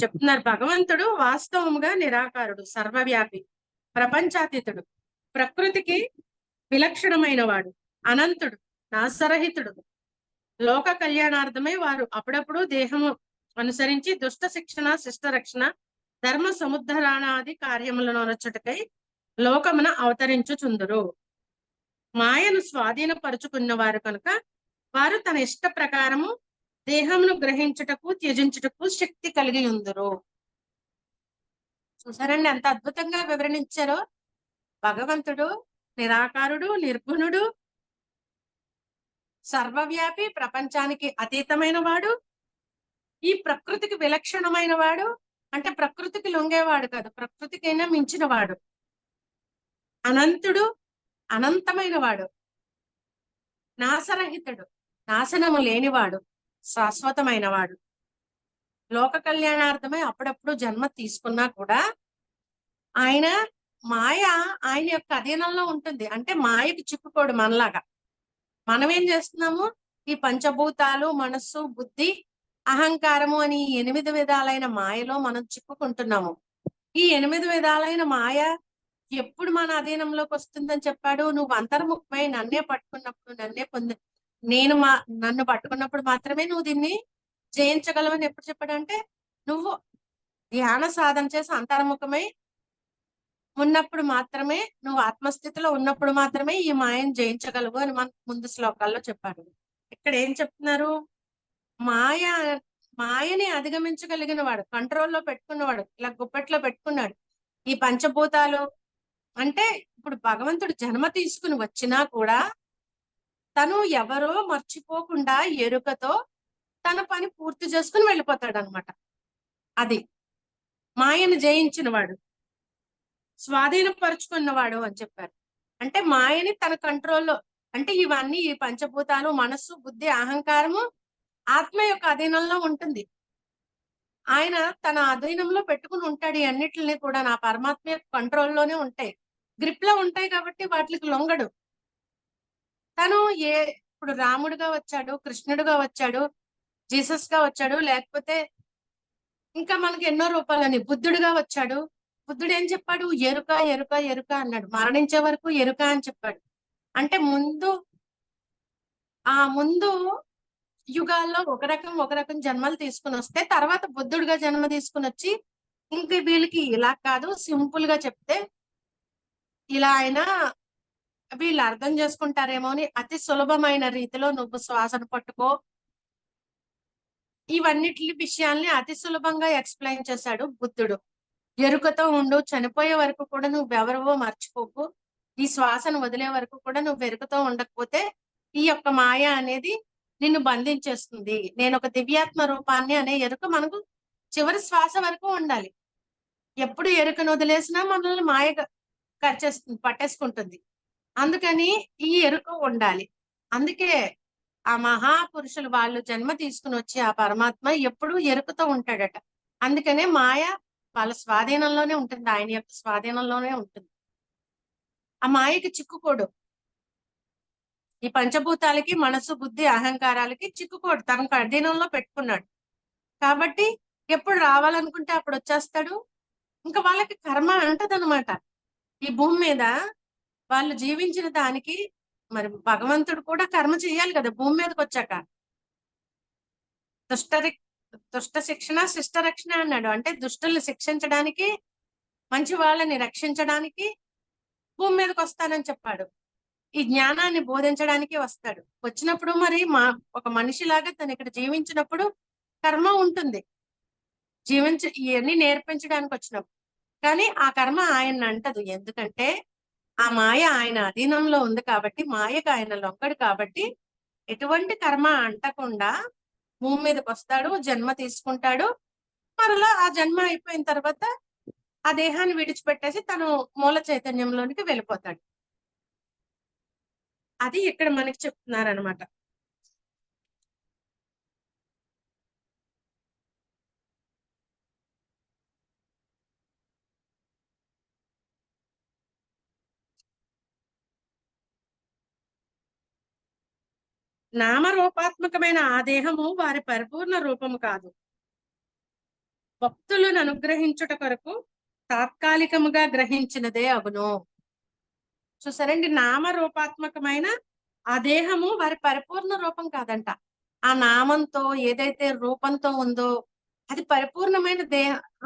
చెప్తున్నారు. భగవంతుడు వాస్తవముగా నిరాకారుడు, సర్వవ్యాపి, ప్రపంచాతీతుడు, ప్రకృతికి విలక్షణమైన వాడు, అనంతుడు, నాశరహితుడు. లోక కళ్యాణార్థమై వారు అప్పుడప్పుడు దేహము అనుసరించి దుష్ట శిక్షణ, శిష్ట రక్షణ, ధర్మ సముద్ధరణాది కార్యములను అనొచ్చుటకై లోకమున అవతరించుచుందురు. మాయను స్వాధీనపరుచుకున్న వారు కనుక వారు తన ఇష్ట ప్రకారము దేహమును గ్రహించుటకు త్యజించుటకు శక్తి కలిగి ఉందరు. చూసారండి ఎంత అద్భుతంగా వివరణించారో. భగవంతుడు నిరాకారుడు, నిర్గుణుడు, సర్వవ్యాపి, ప్రపంచానికి అతీతమైన వాడు, ఈ ప్రకృతికి విలక్షణమైన వాడు. అంటే ప్రకృతికి లొంగేవాడు కాదు, ప్రకృతికైనా మించిన వాడు, అనంతుడు, అనంతమైన వాడు, నాశరహితుడు, నాశనము లేనివాడు, శాశ్వతమైన వాడు. లోక కళ్యాణార్థమై అప్పుడప్పుడు జన్మ తీసుకున్నా కూడా ఆయన మాయ ఆయన యొక్క అధీనంలో ఉంటుంది. అంటే మాయకి చిక్కుకోడు మనలాగా. మనం ఏం చేస్తున్నాము, ఈ పంచభూతాలు, మనస్సు, బుద్ధి, అహంకారము అని 8 విధాలైన మాయలో మనం చిక్కుకుంటున్నాము. ఈ 8 విధాలైన మాయ ఎప్పుడు మన అధీనంలోకి వస్తుందని చెప్పాడు, నువ్వు అంతర్ముఖమై నన్నే పట్టుకున్నప్పుడు, నన్ను పట్టుకున్నప్పుడు మాత్రమే నువ్వు దీన్ని జయించగలవని ఎప్పుడు చెప్పాడంటే, నువ్వు ధ్యాన సాధన చేసి అంతర్ముఖమై ఉన్నప్పుడు మాత్రమే, నువ్వు ఆత్మస్థితిలో ఉన్నప్పుడు మాత్రమే ఈ మాయను జయించగలవు అని మన ముందు శ్లోకాల్లో చెప్పాడు. ఇక్కడ ఏం చెప్తున్నారు, మాయని అధిగమించగలిగిన వాడు, కంట్రోల్లో పెట్టుకున్నవాడు, ఇలా గుప్పెట్లో పెట్టుకున్నాడు. ఈ పంచభూతాలు అంటే ఇప్పుడు భగవంతుడు జన్మ తీసుకుని వచ్చినా కూడా తను ఎవరో మర్చిపోకుండా ఎరుకతో తన పని పూర్తి చేసుకుని వెళ్ళిపోతాడు అనమాట. అది మాయను జయించిన వాడు, స్వాధీనపరుచుకున్నవాడు అని చెప్పారు. అంటే మాయని తన కంట్రోల్లో, అంటే ఇవన్నీ ఈ పంచభూతాలు, మనస్సు, బుద్ధి, అహంకారము ఆత్మ యొక్క అధీనంలో ఉంటుంది. ఆయన తన అధీనంలో పెట్టుకుని ఉంటాడు. ఈ అన్నిటిని కూడా నా పరమాత్మ యొక్క కంట్రోల్లోనే ఉంటాయి, గ్రిప్ లో ఉంటాయి కాబట్టి వాటికి లొంగడు. తను ఇప్పుడు రాముడుగా వచ్చాడు, కృష్ణుడుగా వచ్చాడు, జీసస్ గా వచ్చాడు, లేకపోతే ఇంకా మనకి ఎన్నో రూపాలని బుద్ధుడుగా వచ్చాడు. బుద్ధుడు ఏం చెప్పాడు, ఎరుక ఎరుక ఎరుక అన్నాడు. మరణించే వరకు ఎరుక అని చెప్పాడు. అంటే ముందు యుగాల్లో ఒక రకం జన్మలు తీసుకుని వస్తే తర్వాత బుద్ధుడిగా జన్మ తీసుకుని వచ్చి ఇంక వీళ్ళకి ఇలా కాదు, సింపుల్ గా చెప్తే ఇలా అయినా వీళ్ళు అర్థం చేసుకుంటారేమో అని అతి సులభమైన రీతిలో నువ్వు శ్వాసను పట్టుకో, ఇవన్నిటి విషయాల్ని అతి సులభంగా ఎక్స్ప్లెయిన్ చేశాడు బుద్ధుడు. ఎరుకతో ఉండు, చనిపోయే వరకు కూడా నువ్వెవరవో మర్చిపోకు, ఈ శ్వాసను వదిలే వరకు కూడా నువ్వు ఎరుకతో ఉండకపోతే ఈ యొక్క మాయ అనేది నిన్ను బంధించేస్తుంది. నేను ఒక దివ్యాత్మ రూపాన్ని అనే ఎరుక మనకు చివరి శ్వాస వరకు ఉండాలి. ఎప్పుడు ఎరుకను వదిలేసినా మనల్ని మాయ కరిచేస్తుంది, పట్టేసుకుంటుంది. అందుకని ఈ ఎరుక ఉండాలి. అందుకే ఆ మహాపురుషులు వాళ్ళు జన్మ తీసుకుని వచ్చి ఆ పరమాత్మ ఎప్పుడు ఎరుకతో ఉంటాడట. అందుకనే మాయ వాళ్ళ స్వాధీనంలోనే ఉంటుంది, ఆయన యొక్క స్వాధీనంలోనే ఉంటుంది. ఆ మాయకి చిక్కుకోడు. ఈ పంచభూతాలకి, మనసు, బుద్ధి, అహంకారాలకి చిక్కుకోడు, తన అధీనంలో పెట్టుకున్నాడు. కాబట్టి ఎప్పుడు రావాలనుకుంటే అప్పుడు వచ్చేస్తాడు. ఇంకా వాళ్ళకి కర్మ అంటదనమాట. ఈ భూమి మీద వాళ్ళు జీవించిన దానికి మరి భగవంతుడు కూడా కర్మ చేయాలి కదా భూమి మీదకి వచ్చాక. దుష్ట శిక్షణ శిష్ట రక్షణ అన్నాడు. అంటే దుష్టుల్ని శిక్షించడానికి, మంచి వాళ్ళని రక్షించడానికి భూమి మీదకి వస్తానని చెప్పాడు. ఈ జ్ఞానాన్ని బోధించడానికి వస్తాడు. వచ్చినప్పుడు మరి ఒక మనిషిలాగా తను ఇక్కడ జీవించినప్పుడు కర్మ ఉంటుంది, ఇవన్నీ నేర్పించడానికి వచ్చినప్పుడు. కానీ ఆ కర్మ ఆయన అంటదు. ఎందుకంటే ఆ మాయ ఆయన అధీనంలో ఉంది కాబట్టి, మాయకు ఆయన లొంగడు కాబట్టి ఎటువంటి కర్మ అంటకుండా భూమి మీదకి వస్తాడు, జన్మ తీసుకుంటాడు. మరలా ఆ జన్మ అయిపోయిన తర్వాత ఆ దేహాన్ని విడిచిపెట్టేసి తను మూల చైతన్యంలోనికి వెళ్ళిపోతాడు. అది ఇక్కడ మనకి చెప్తున్నారనమాట. నామరూపాత్మకమైన ఆ దేహము వారి పరిపూర్ణ రూపము కాదు, భక్తులను అనుగ్రహించుట కొరకు తాత్కాలికముగా గ్రహించినదే అగును. చూసారండి, నామరూపాత్మకమైన ఆ దేహము వారి పరిపూర్ణ రూపం కాదంట. ఆ నామంతో ఏదైతే రూపంతో ఉందో అది పరిపూర్ణమైన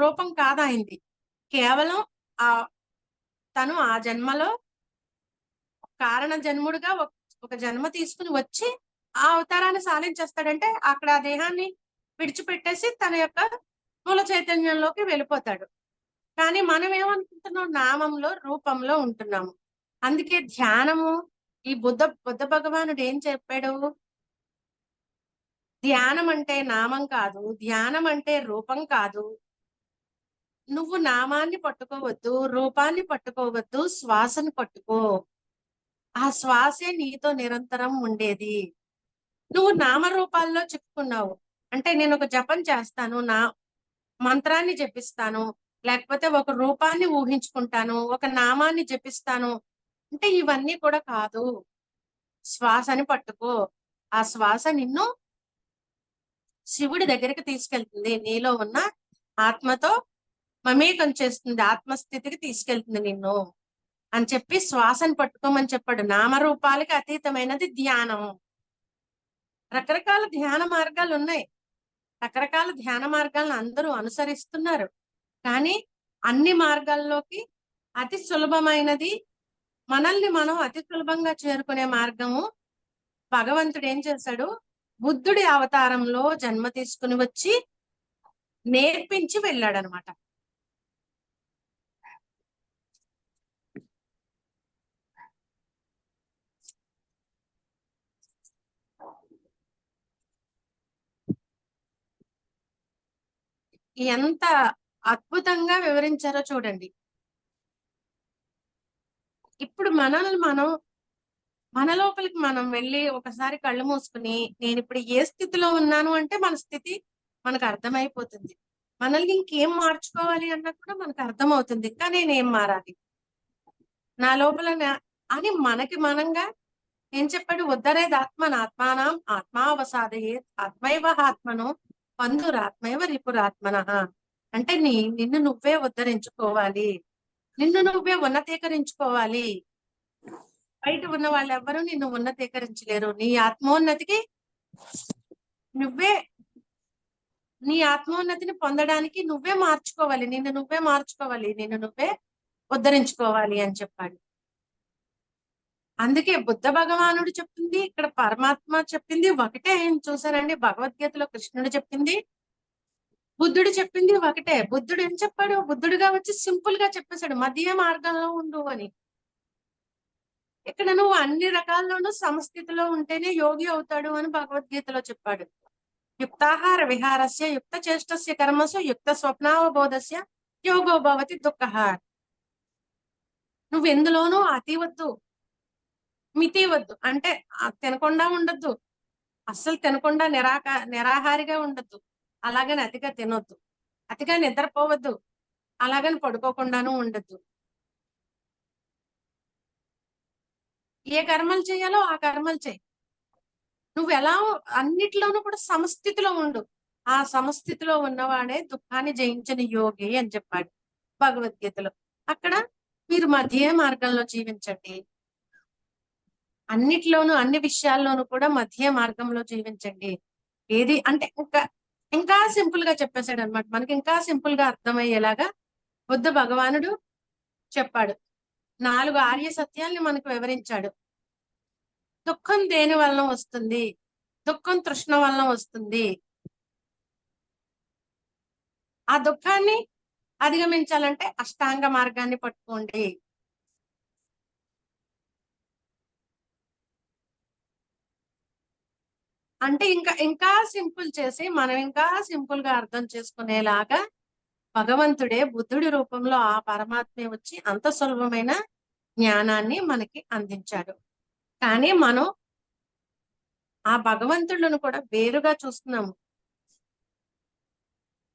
రూపం కాదైంది. కేవలం ఆ తను ఆ జన్మలో కారణ జన్ముడుగా ఒక జన్మ తీసుకుని వచ్చి ఆ అవతారాన్ని సాధించేస్తాడంటే అక్కడ ఆ దేహాన్ని విడిచిపెట్టేసి తన యొక్క మూల చైతన్యంలోకి వెళ్ళిపోతాడు. కానీ మనం ఏమనుకుంటున్నాం, నామంలో రూపంలో ఉంటున్నాము. అందుకే ధ్యానము, ఈ బుద్ధ భగవానుడు ఏం చెప్పాడు, ధ్యానం అంటే నామం కాదు, ధ్యానం అంటే రూపం కాదు. నువ్వు నామాన్ని పట్టుకోవద్దు, రూపాన్ని పట్టుకోవద్దు, శ్వాసను పట్టుకో. ఆ శ్వాసే నీతో నిరంతరం ఉండేది. నువ్వు నామరూపాల్లో చిక్కుకున్నావు అంటే నేను ఒక జపం చేస్తాను, నా మంత్రాన్ని జపిస్తాను, లేకపోతే ఒక రూపాన్ని ఊహించుకుంటాను, ఒక నామాన్ని జపిస్తాను అంటే ఇవన్నీ కూడా కాదు. శ్వాసని పట్టుకో. ఆ శ్వాస నిన్ను శివుడి దగ్గరికి తీసుకెళ్తుంది, నీలో ఉన్న ఆత్మతో మమేకం చేస్తుంది, ఆత్మస్థితికి తీసుకెళ్తుంది నిన్ను అని చెప్పి శ్వాసను పట్టుకోమని చెప్పాడు. నామరూపాలకి అతీతమైనది ధ్యానం. రకరకాల ధ్యాన మార్గాలు ఉన్నాయి, రకరకాల ధ్యాన మార్గాలను అందరూ అనుసరిస్తున్నారు. కానీ అన్ని మార్గాల్లోకి అతి సులభమైనది, మనల్ని మనం అతి సులభంగా చేరుకునే మార్గము భగవంతుడు ఏం చేశాడు, బుద్ధుడి అవతారంలో జన్మ తీసుకుని వచ్చి నేర్పించి వెళ్ళాడనమాట. ఎంత అద్భుతంగా వివరించారో చూడండి. ఇప్పుడు మనల్ని మనం మన లోపలికి మనం వెళ్ళి ఒకసారి కళ్ళు మూసుకుని నేను ఇప్పుడు ఏ స్థితిలో ఉన్నాను అంటే మన స్థితి మనకు అర్థమైపోతుంది. మనల్ని ఇంకేం మార్చుకోవాలి అన్నా కూడా మనకు అర్థమవుతుంది. ఇంకా నేనేం మారాలి నా లోపల అని మనకి మనంగా ఏం చెప్పాడు, ఉద్ధరేది ఆత్మన ఆత్మానం ఆత్మావసాదయే ఆత్మైవ ఆత్మను పందురాత్మైవ రిపురాత్మన. అంటే నిన్ను నువ్వే ఉద్ధరించుకోవాలి, నిన్ను నువ్వే ఉన్నతీకరించుకోవాలి. బయట ఉన్న వాళ్ళు ఎవ్వరూ నిన్ను ఉన్నతీకరించలేరు. నీ ఆత్మోన్నతికి నీ ఆత్మోన్నతిని పొందడానికి నువ్వే మార్చుకోవాలి, నిన్ను నువ్వే ఉద్ధరించుకోవాలి అని చెప్పాడు. అందుకే బుద్ధ భగవానుడు చెప్పింది, ఇక్కడ పరమాత్మ చెప్పింది ఒకటే. చూసారండి, భగవద్గీతలో కృష్ణుడు చెప్పింది, బుద్ధుడు చెప్పింది ఒకటే. బుద్ధుడు ఏం చెప్పాడు? బుద్ధుడుగా వచ్చి సింపుల్ గా చెప్పేశాడు, మధ్య మార్గంలో ఉండు అని. ఇక్కడ నువ్వు అన్ని రకాల్లోనూ సమస్థితిలో ఉంటేనే యోగి అవుతాడు అని భగవద్గీతలో చెప్పాడు. యుక్తాహార విహారస్య యుక్త చేష్టస్య కర్మసు యుక్త స్వప్నావబోధస్య యోగో భవతి దుఃఖః. నువ్వు ఎందులోనూ అతి వద్దు, మితి వద్దు. అంటే తినకుండా ఉండొద్దు, అస్సలు తినకుండా నిరాహారిగా ఉండొద్దు, అలాగని అతిగా తినొద్దు, అతిగా నిద్రపోవద్దు, అలాగని పడుకోకుండాను ఉండొద్దు. ఏ కర్మలు చేయాలో ఆ కర్మలు చేయి. నువ్వు ఎలా అన్నిట్లోనూ కూడా సమస్థితిలో ఉండు. ఆ సమస్థితిలో ఉన్నవాడే దుఃఖాన్ని జయించిన యోగి అని చెప్పాడు భగవద్గీతలో. అక్కడ మీరు మధ్య మార్గంలో జీవించండి, అన్నిట్లోనూ అన్ని విషయాల్లోనూ కూడా మధ్య మార్గంలో జీవించండి. ఏది అంటే ఇంకా సింపుల్ గా చెప్పేశాడు అనమాట. మనకి ఇంకా సింపుల్ గా అర్థమయ్యేలాగా బుద్ధ భగవానుడు చెప్పాడు. 4 ఆర్య సత్యాల్ని మనకు వివరించాడు. దుఃఖం దేని వలన వస్తుంది? దుఃఖం తృష్ణ వలన వస్తుంది. ఆ దుఃఖాన్ని అధిగమించాలంటే అష్టాంగ మార్గాన్ని పట్టుకోండి. అంటే ఇంకా సింపుల్ చేసి మనం ఇంకా సింపుల్ గా అర్థం చేసుకునేలాగా భగవంతుడే బుద్ధుడి రూపంలో ఆ పరమాత్మే వచ్చి అంత సులభమైన జ్ఞానాన్ని మనకి అందించాడు. కానీ మనం ఆ భగవంతులను కూడా వేరుగా చూస్తున్నాము.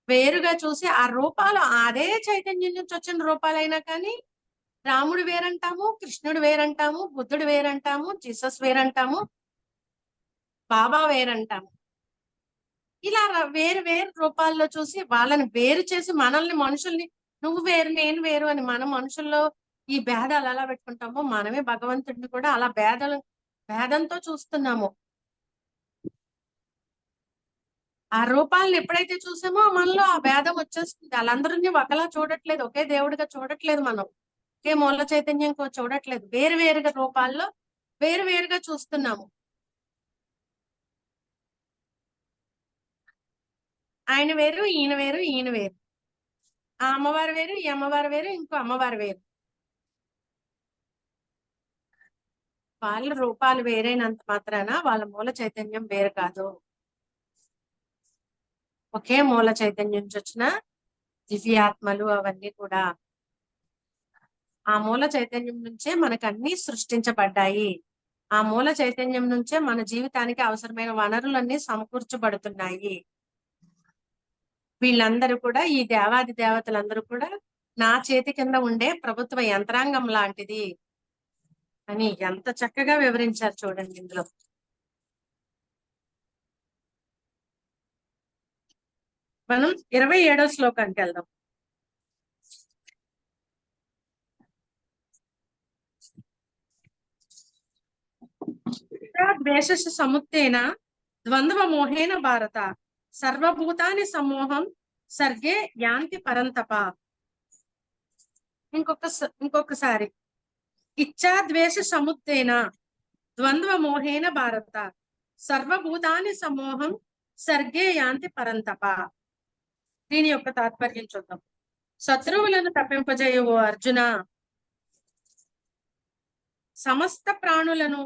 వేరుగా చూసి ఆ రూపాలు అదే చైతన్యం నుంచి వచ్చిన రూపాలైనా కానీ రాముడు వేరంటాము, కృష్ణుడు వేరంటాము, బుద్ధుడు వేరంటాము, జీసస్ వేరంటాము, బాబా వేరంటాము. ఇలా వేరు వేరు రూపాల్లో చూసి వాళ్ళని వేరు చేసి మనల్ని మనుషుల్ని నువ్వు వేరు నేను వేరు అని మన మనుషుల్లో ఈ భేదాలు ఎలా పెట్టుకుంటామో మనమే భగవంతుడిని కూడా అలా భేదంతో చూస్తున్నాము. ఆ రూపాలను ఎప్పుడైతే చూసామో మనలో ఆ భేదం వచ్చేస్తుంది. వాళ్ళందరినీ ఒకలా చూడట్లేదు, ఒకే దేవుడిగా చూడట్లేదు, మనం ఒకే మూల చైతన్యం చూడట్లేదు, వేరు వేరుగా రూపాల్లో వేరు వేరుగా చూస్తున్నాము. ఆయన వేరు, ఈయన వేరు, ఈయన వేరు, ఆ అమ్మవారు వేరు, ఈ అమ్మవారు వేరు, ఇంకో అమ్మవారు వేరు. వాళ్ళ రూపాలు వేరైనంత మాత్రాన వాళ్ళ మూల చైతన్యం వేరు కాదు. ఒకే మూల చైతన్యం నుంచి వచ్చిన దివ్యాత్మలు అవన్నీ కూడా. ఆ మూల చైతన్యం నుంచే మనకు అన్ని సృష్టించబడ్డాయి. ఆ మూల చైతన్యం నుంచే మన జీవితానికి అవసరమైన వనరులన్నీ సమకూర్చబడుతున్నాయి. వీళ్ళందరూ కూడా, ఈ దేవాది దేవతలందరూ కూడా నా చేతి కింద ఉండే ప్రభుత్వ యంత్రాంగం లాంటిది అని ఎంత చక్కగా వివరించారు చూడండి ఇందులో. మనం 27వ శ్లోకానికి వెళ్దాం. ద్వేష సముత్తేన ద్వంద్వ మోహేన భారత సర్వభూతాని సమూహం సర్గే యాంతి పరంతప. ఇంకొకసారి. ఇచ్చా ద్వేష సముత్తేన ద్వంద్వ మోహేన భారత సర్వభూతాని సమూహం సర్గే యాంతి పరంతప. దీని యొక్క తాత్పర్యం చూద్దాం. శత్రువులను తప్పింపజేయవు అర్జున, సమస్త ప్రాణులను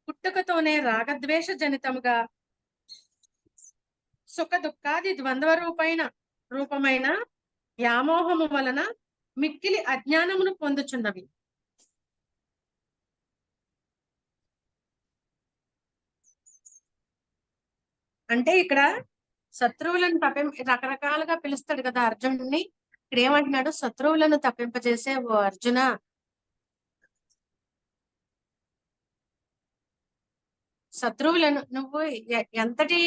పుట్టుకతోనే రాగద్వేష జనితముగా సుఖ దుఃఖాది ద్వంద్వ రూపమైన వ్యామోహము వలన మిక్కిలి అజ్ఞానమును పొందుచున్నవి. అంటే ఇక్కడ శత్రువులను రకరకాలుగా పిలుస్తాడు కదా అర్జునుడిని. ఇక్కడ ఏమంటున్నాడు? శత్రువులను తప్పింపజేసే ఓ అర్జున, శత్రువులను నువ్వు ఎంతటి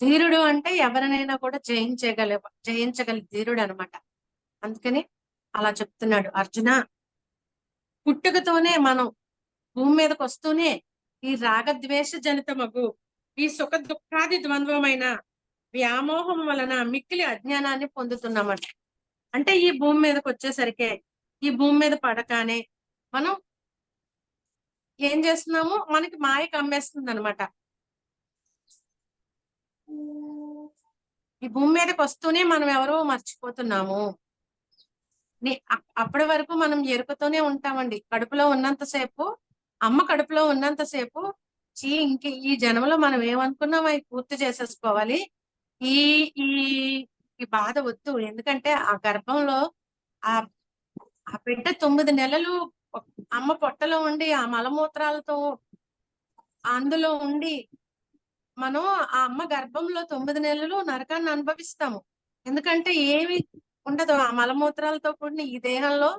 ధీరుడు అంటే ఎవరినైనా కూడా జయించగల ధీరుడు అనమాట. అందుకని అలా చెప్తున్నాడు. అర్జున, పుట్టుకతోనే మనం భూమి మీదకి వస్తూనే ఈ రాగద్వేష జనితమగు ఈ సుఖ దుఃఖాది ద్వంద్వమైన వ్యామోహం వలన మిక్కిలి అజ్ఞానాన్ని పొందుతున్నామట. అంటే ఈ భూమి మీదకి వచ్చేసరికే, ఈ భూమి మీద పడకానే మనం ఏం చేస్తున్నాము, మనకి మాయ కమ్మేస్తుంది అనమాట. ఈ భూమి మీదకి వస్తూనే మనం ఎవరో మర్చిపోతున్నాము. అప్పటి వరకు మనం ఎరుకతోనే ఉంటామండి. కడుపులో ఉన్నంతసేపు, అమ్మ కడుపులో ఉన్నంతసేపు ఇంక ఈ జన్మలో మనం ఏమనుకున్నాం అవి పూర్తి చేసేసుకోవాలి. ఈ ఈ ఈ బాధ వద్దు. ఎందుకంటే ఆ గర్భంలో ఆ ఆ బిడ్డ 9 నెలలు అమ్మ పొట్టలో ఉండి ఆ మలమూత్రాలతో అందులో ఉండి మనం ఆ అమ్మ గర్భంలో 9 నెలలు నరకాన్ని అనుభవిస్తాము. ఎందుకంటే ఏమి ఉండదు, ఆ మలమూత్రాలతో కూడిన ఈ దేహంలో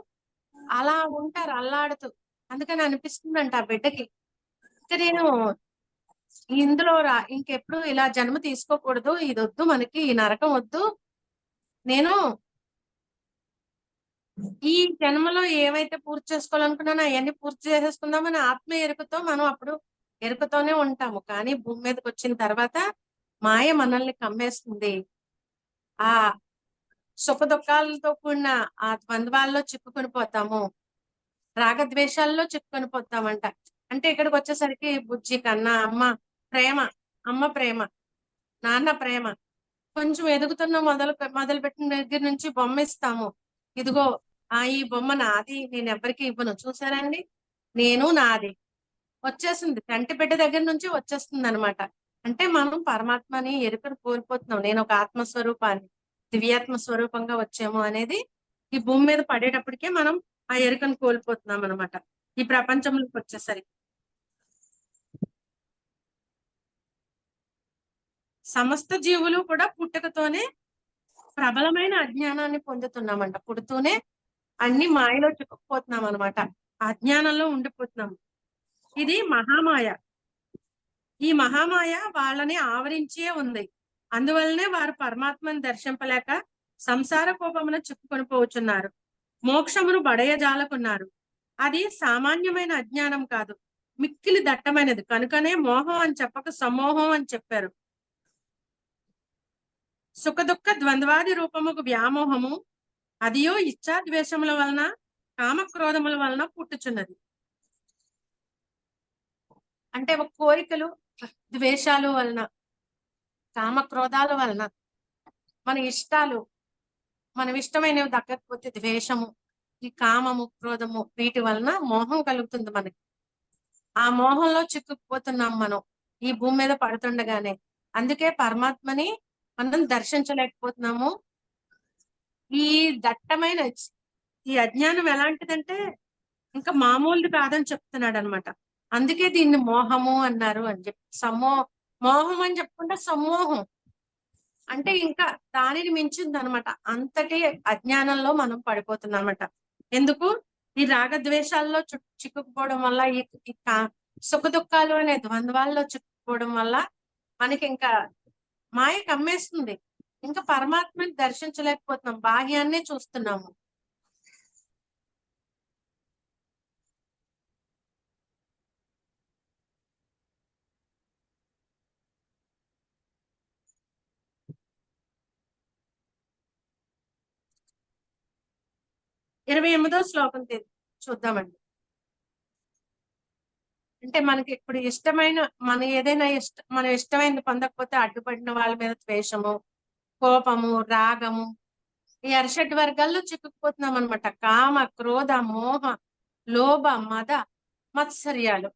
అలా ఉంటారు అల్లాడుతూ. అందుకని అనిపిస్తుందంట ఆ బిడ్డకి, ఇక నేను ఇందులో ఇంకెప్పుడు ఇలా జన్మ తీసుకోకూడదు, ఇది వద్దు, మనకి ఈ నరకం వద్దు, నేను ఈ జన్మలో ఏవైతే పూర్తి చేసుకోవాలనుకున్నానో అవన్నీ పూర్తి చేసేసుకుందామని ఆత్మ ఎరుకతో మనం అప్పుడు ఎరుకతోనే ఉంటాము. కానీ భూమి మీదకి వచ్చిన తర్వాత మాయ మనల్ని కమ్మేస్తుంది. ఆ సుఖ దుఃఖాలతో కూడిన ఆ ద్వంద్వాల్లో చిక్కుకొని పోతాము, రాగద్వేషాల్లో చిక్కుకొని పోతామంట. అంటే ఇక్కడికి వచ్చేసరికి బుజ్జి కన్నా ప్రేమ, అమ్మ ప్రేమ, నాన్న ప్రేమ, కొంచెం ఎదుగుతున్న మొదలుపెట్టిన దగ్గర నుంచి బొమ్మ ఇస్తాము. ఇదిగో ఈ బొమ్మ నాది, నేను ఎవరికి ఇవ్వను, చూసారండి, నేను నాది వచ్చేసింది. కంటి బిడ్డ దగ్గర నుంచి వచ్చేస్తుంది అనమాట. అంటే మనం పరమాత్మని ఎరుకను కోల్పోతున్నాం. నేను ఒక ఆత్మస్వరూపాన్ని, దివ్యాత్మ స్వరూపంగా వచ్చాము అనేది ఈ భూమి మీద పడేటప్పటికే మనం ఆ ఎరుకను కోల్పోతున్నాం అనమాట. ఈ ప్రపంచంలోకి వచ్చేసరికి సమస్త జీవులు కూడా పుట్టుకతోనే ప్రబలమైన అజ్ఞానాన్ని పొందుతున్నామంట. పుడుతూనే అన్ని మాయలో చిక్కుకుపోతున్నాం అనమాట, అజ్ఞానంలో ఉండిపోతున్నాం. ఇది మహామాయ. ఈ మహామాయ వాళ్ళని ఆవరించే ఉంది. అందువల్లనే వారు పరమాత్మని దర్శింపలేక సంసార కోపమున చిక్కుకొని పోతున్నారు, మోక్షమును బడయజాలకున్నారు. అది సామాన్యమైన అజ్ఞానం కాదు, మిక్కిలి దట్టమైనది. కనుకనే మోహం అని చెప్పక సమోహం అని చెప్పారు. సుఖ దుఃఖ ద్వంద్వాది రూపముకు వ్యామోహము అదియో ఇచ్ఛాద్వేషముల వలన కామక్రోధముల వలన పుట్టుచున్నది. అంటే ఒక కోరికలు, ద్వేషాలు వలన, కామక్రోధాల వలన, మన ఇష్టాలు, మనం ఇష్టమైనవి దక్కకపోతే ద్వేషము, ఈ కామము, క్రోధము, వీటి వలన మోహం కలుగుతుంది మనకి. ఆ మోహంలో చిక్కుకుపోతున్నాం మనం ఈ భూమి మీద పడుతుండగానే. అందుకే పరమాత్మని మనం దర్శించలేకపోతున్నాము. ఈ దట్టమైన ఈ అజ్ఞానం ఎలాంటిదంటే ఇంకా మామూలుది కాదని చెప్తున్నాడు అనమాట. అందుకే దీన్ని మోహము అన్నారు అని చెప్పి. మోహం అని చెప్పుకుంటే సమ్మోహం అంటే ఇంకా దానిని మించింది అనమాట. అంతటి అజ్ఞానంలో మనం పడిపోతున్నామట. ఎందుకు? ఈ రాగద్వేషాల్లో చిక్కుకుపోవడం వల్ల, ఈ సుఖ దుఃఖాలు అనే ద్వంద్వాల్లో చిక్కుకోవడం వల్ల మనకి ఇంకా మాయ కమ్మేస్తుంది. ఇంకా పరమాత్మని దర్శించలేకపోతున్నాం, బాహ్యాన్నే చూస్తున్నాము. ఇరవై 28వ శ్లోకం చూద్దామండి. అంటే మనకి ఇప్పుడు ఇష్టమైన, మనం ఇష్టమైనది పొందకపోతే అడ్డుపడిన వాళ్ళ మీద ద్వేషము, కోపము, రాగము, ఈ అరిషడ్ వర్గాల్లో చిక్కుకుపోతున్నాం అనమాట. కామ, క్రోధ, మోహ, లోభ, మద, మత్సర్యాలు.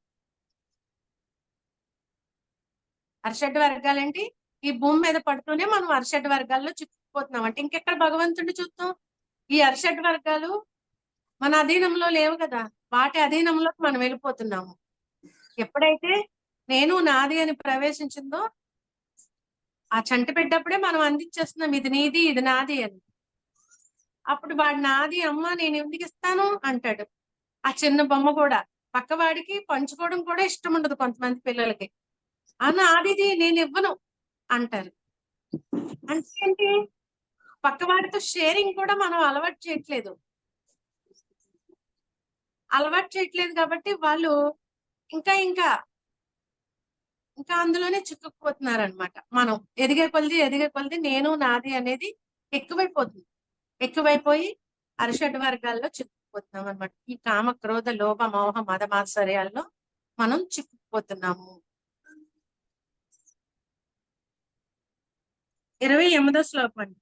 అరిషడ్ వర్గాలేంటి? ఈ భూమి మీద పడుతూనే మనం అరిషడ్ వర్గాల్లో చిక్కుకుపోతున్నాం. అంటే ఇంకెక్కడ భగవంతుడిని చూస్తాం? ఈ అరిషడ్ వర్గాలు మన అధీనంలో లేవు కదా, వాటి అధీనంలోకి మనం వెళ్ళిపోతున్నాము. ఎప్పుడైతే నేను నాది అని ప్రవేశించిందో ఆ చంటి పెట్టేటప్పుడే మనం అందించేస్తున్నాం, ఇది నీది, ఇది నాది అని. అప్పుడు వాడు నాది అమ్మ, నేను ఎందుకు ఇస్తాను అంటాడు. ఆ చిన్న బొమ్మ కూడా పక్కవాడికి పంచుకోవడం కూడా ఇష్టం ఉండదు కొంతమంది పిల్లలకి. నాదిది, నేను ఇవ్వను అంటారు. అంటే ఏంటి? పక్కవాడితో షేరింగ్ కూడా మనం అలవాటు చేయట్లేదు కాబట్టి వాళ్ళు ఇంకా ఇంకా ఇంకా అందులోనే చిక్కుకుపోతున్నారనమాట. మనం ఎదిగే కొలిది నేను నాది అనేది ఎక్కువైపోయి అరిషడ్ వర్గాల్లో చిక్కుకుపోతున్నాం అనమాట. ఈ కామ, క్రోధ, లోభ, మోహ, మద, మాత్సర్యాల్లో మనం చిక్కుకుపోతున్నాము. 28వ శ్లోకం అండి.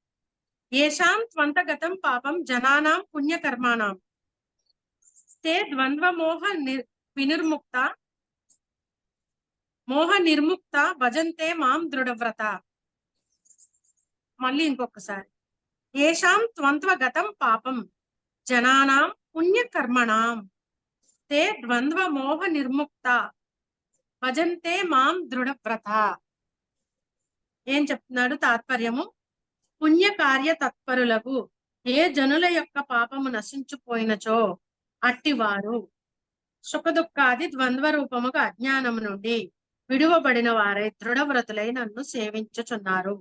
ఏషాం త్వంతగతం పాపం జనానాం పుణ్యకర్మాణం తే ద్వంద్వ వినిర్ముక్త మోహ నిర్ముక్త భజంతే మాం దృఢవ్రత. మళ్ళీ ఇంకొకసారి. ఏషాం త్వంత్వగతం పాపం జనానాం పుణ్యకర్మణాం తే ద్వంద్వ మోహ నిర్ముక్త భజంతే మాం దృఢవ్రత. ఏం చెప్తున్నాడు తాత్పర్యము? పుణ్యకార్య తత్పరులకు ఏ జనుల యొక్క పాపము నశించిపోయినచో అట్టివారు సుఖదుఖాది ద్వంద్వ రూపముగా అజ్ఞానము నుండి విడువబడిన వారై దృఢవ్రతులై నన్ను సేవించుచున్నారు.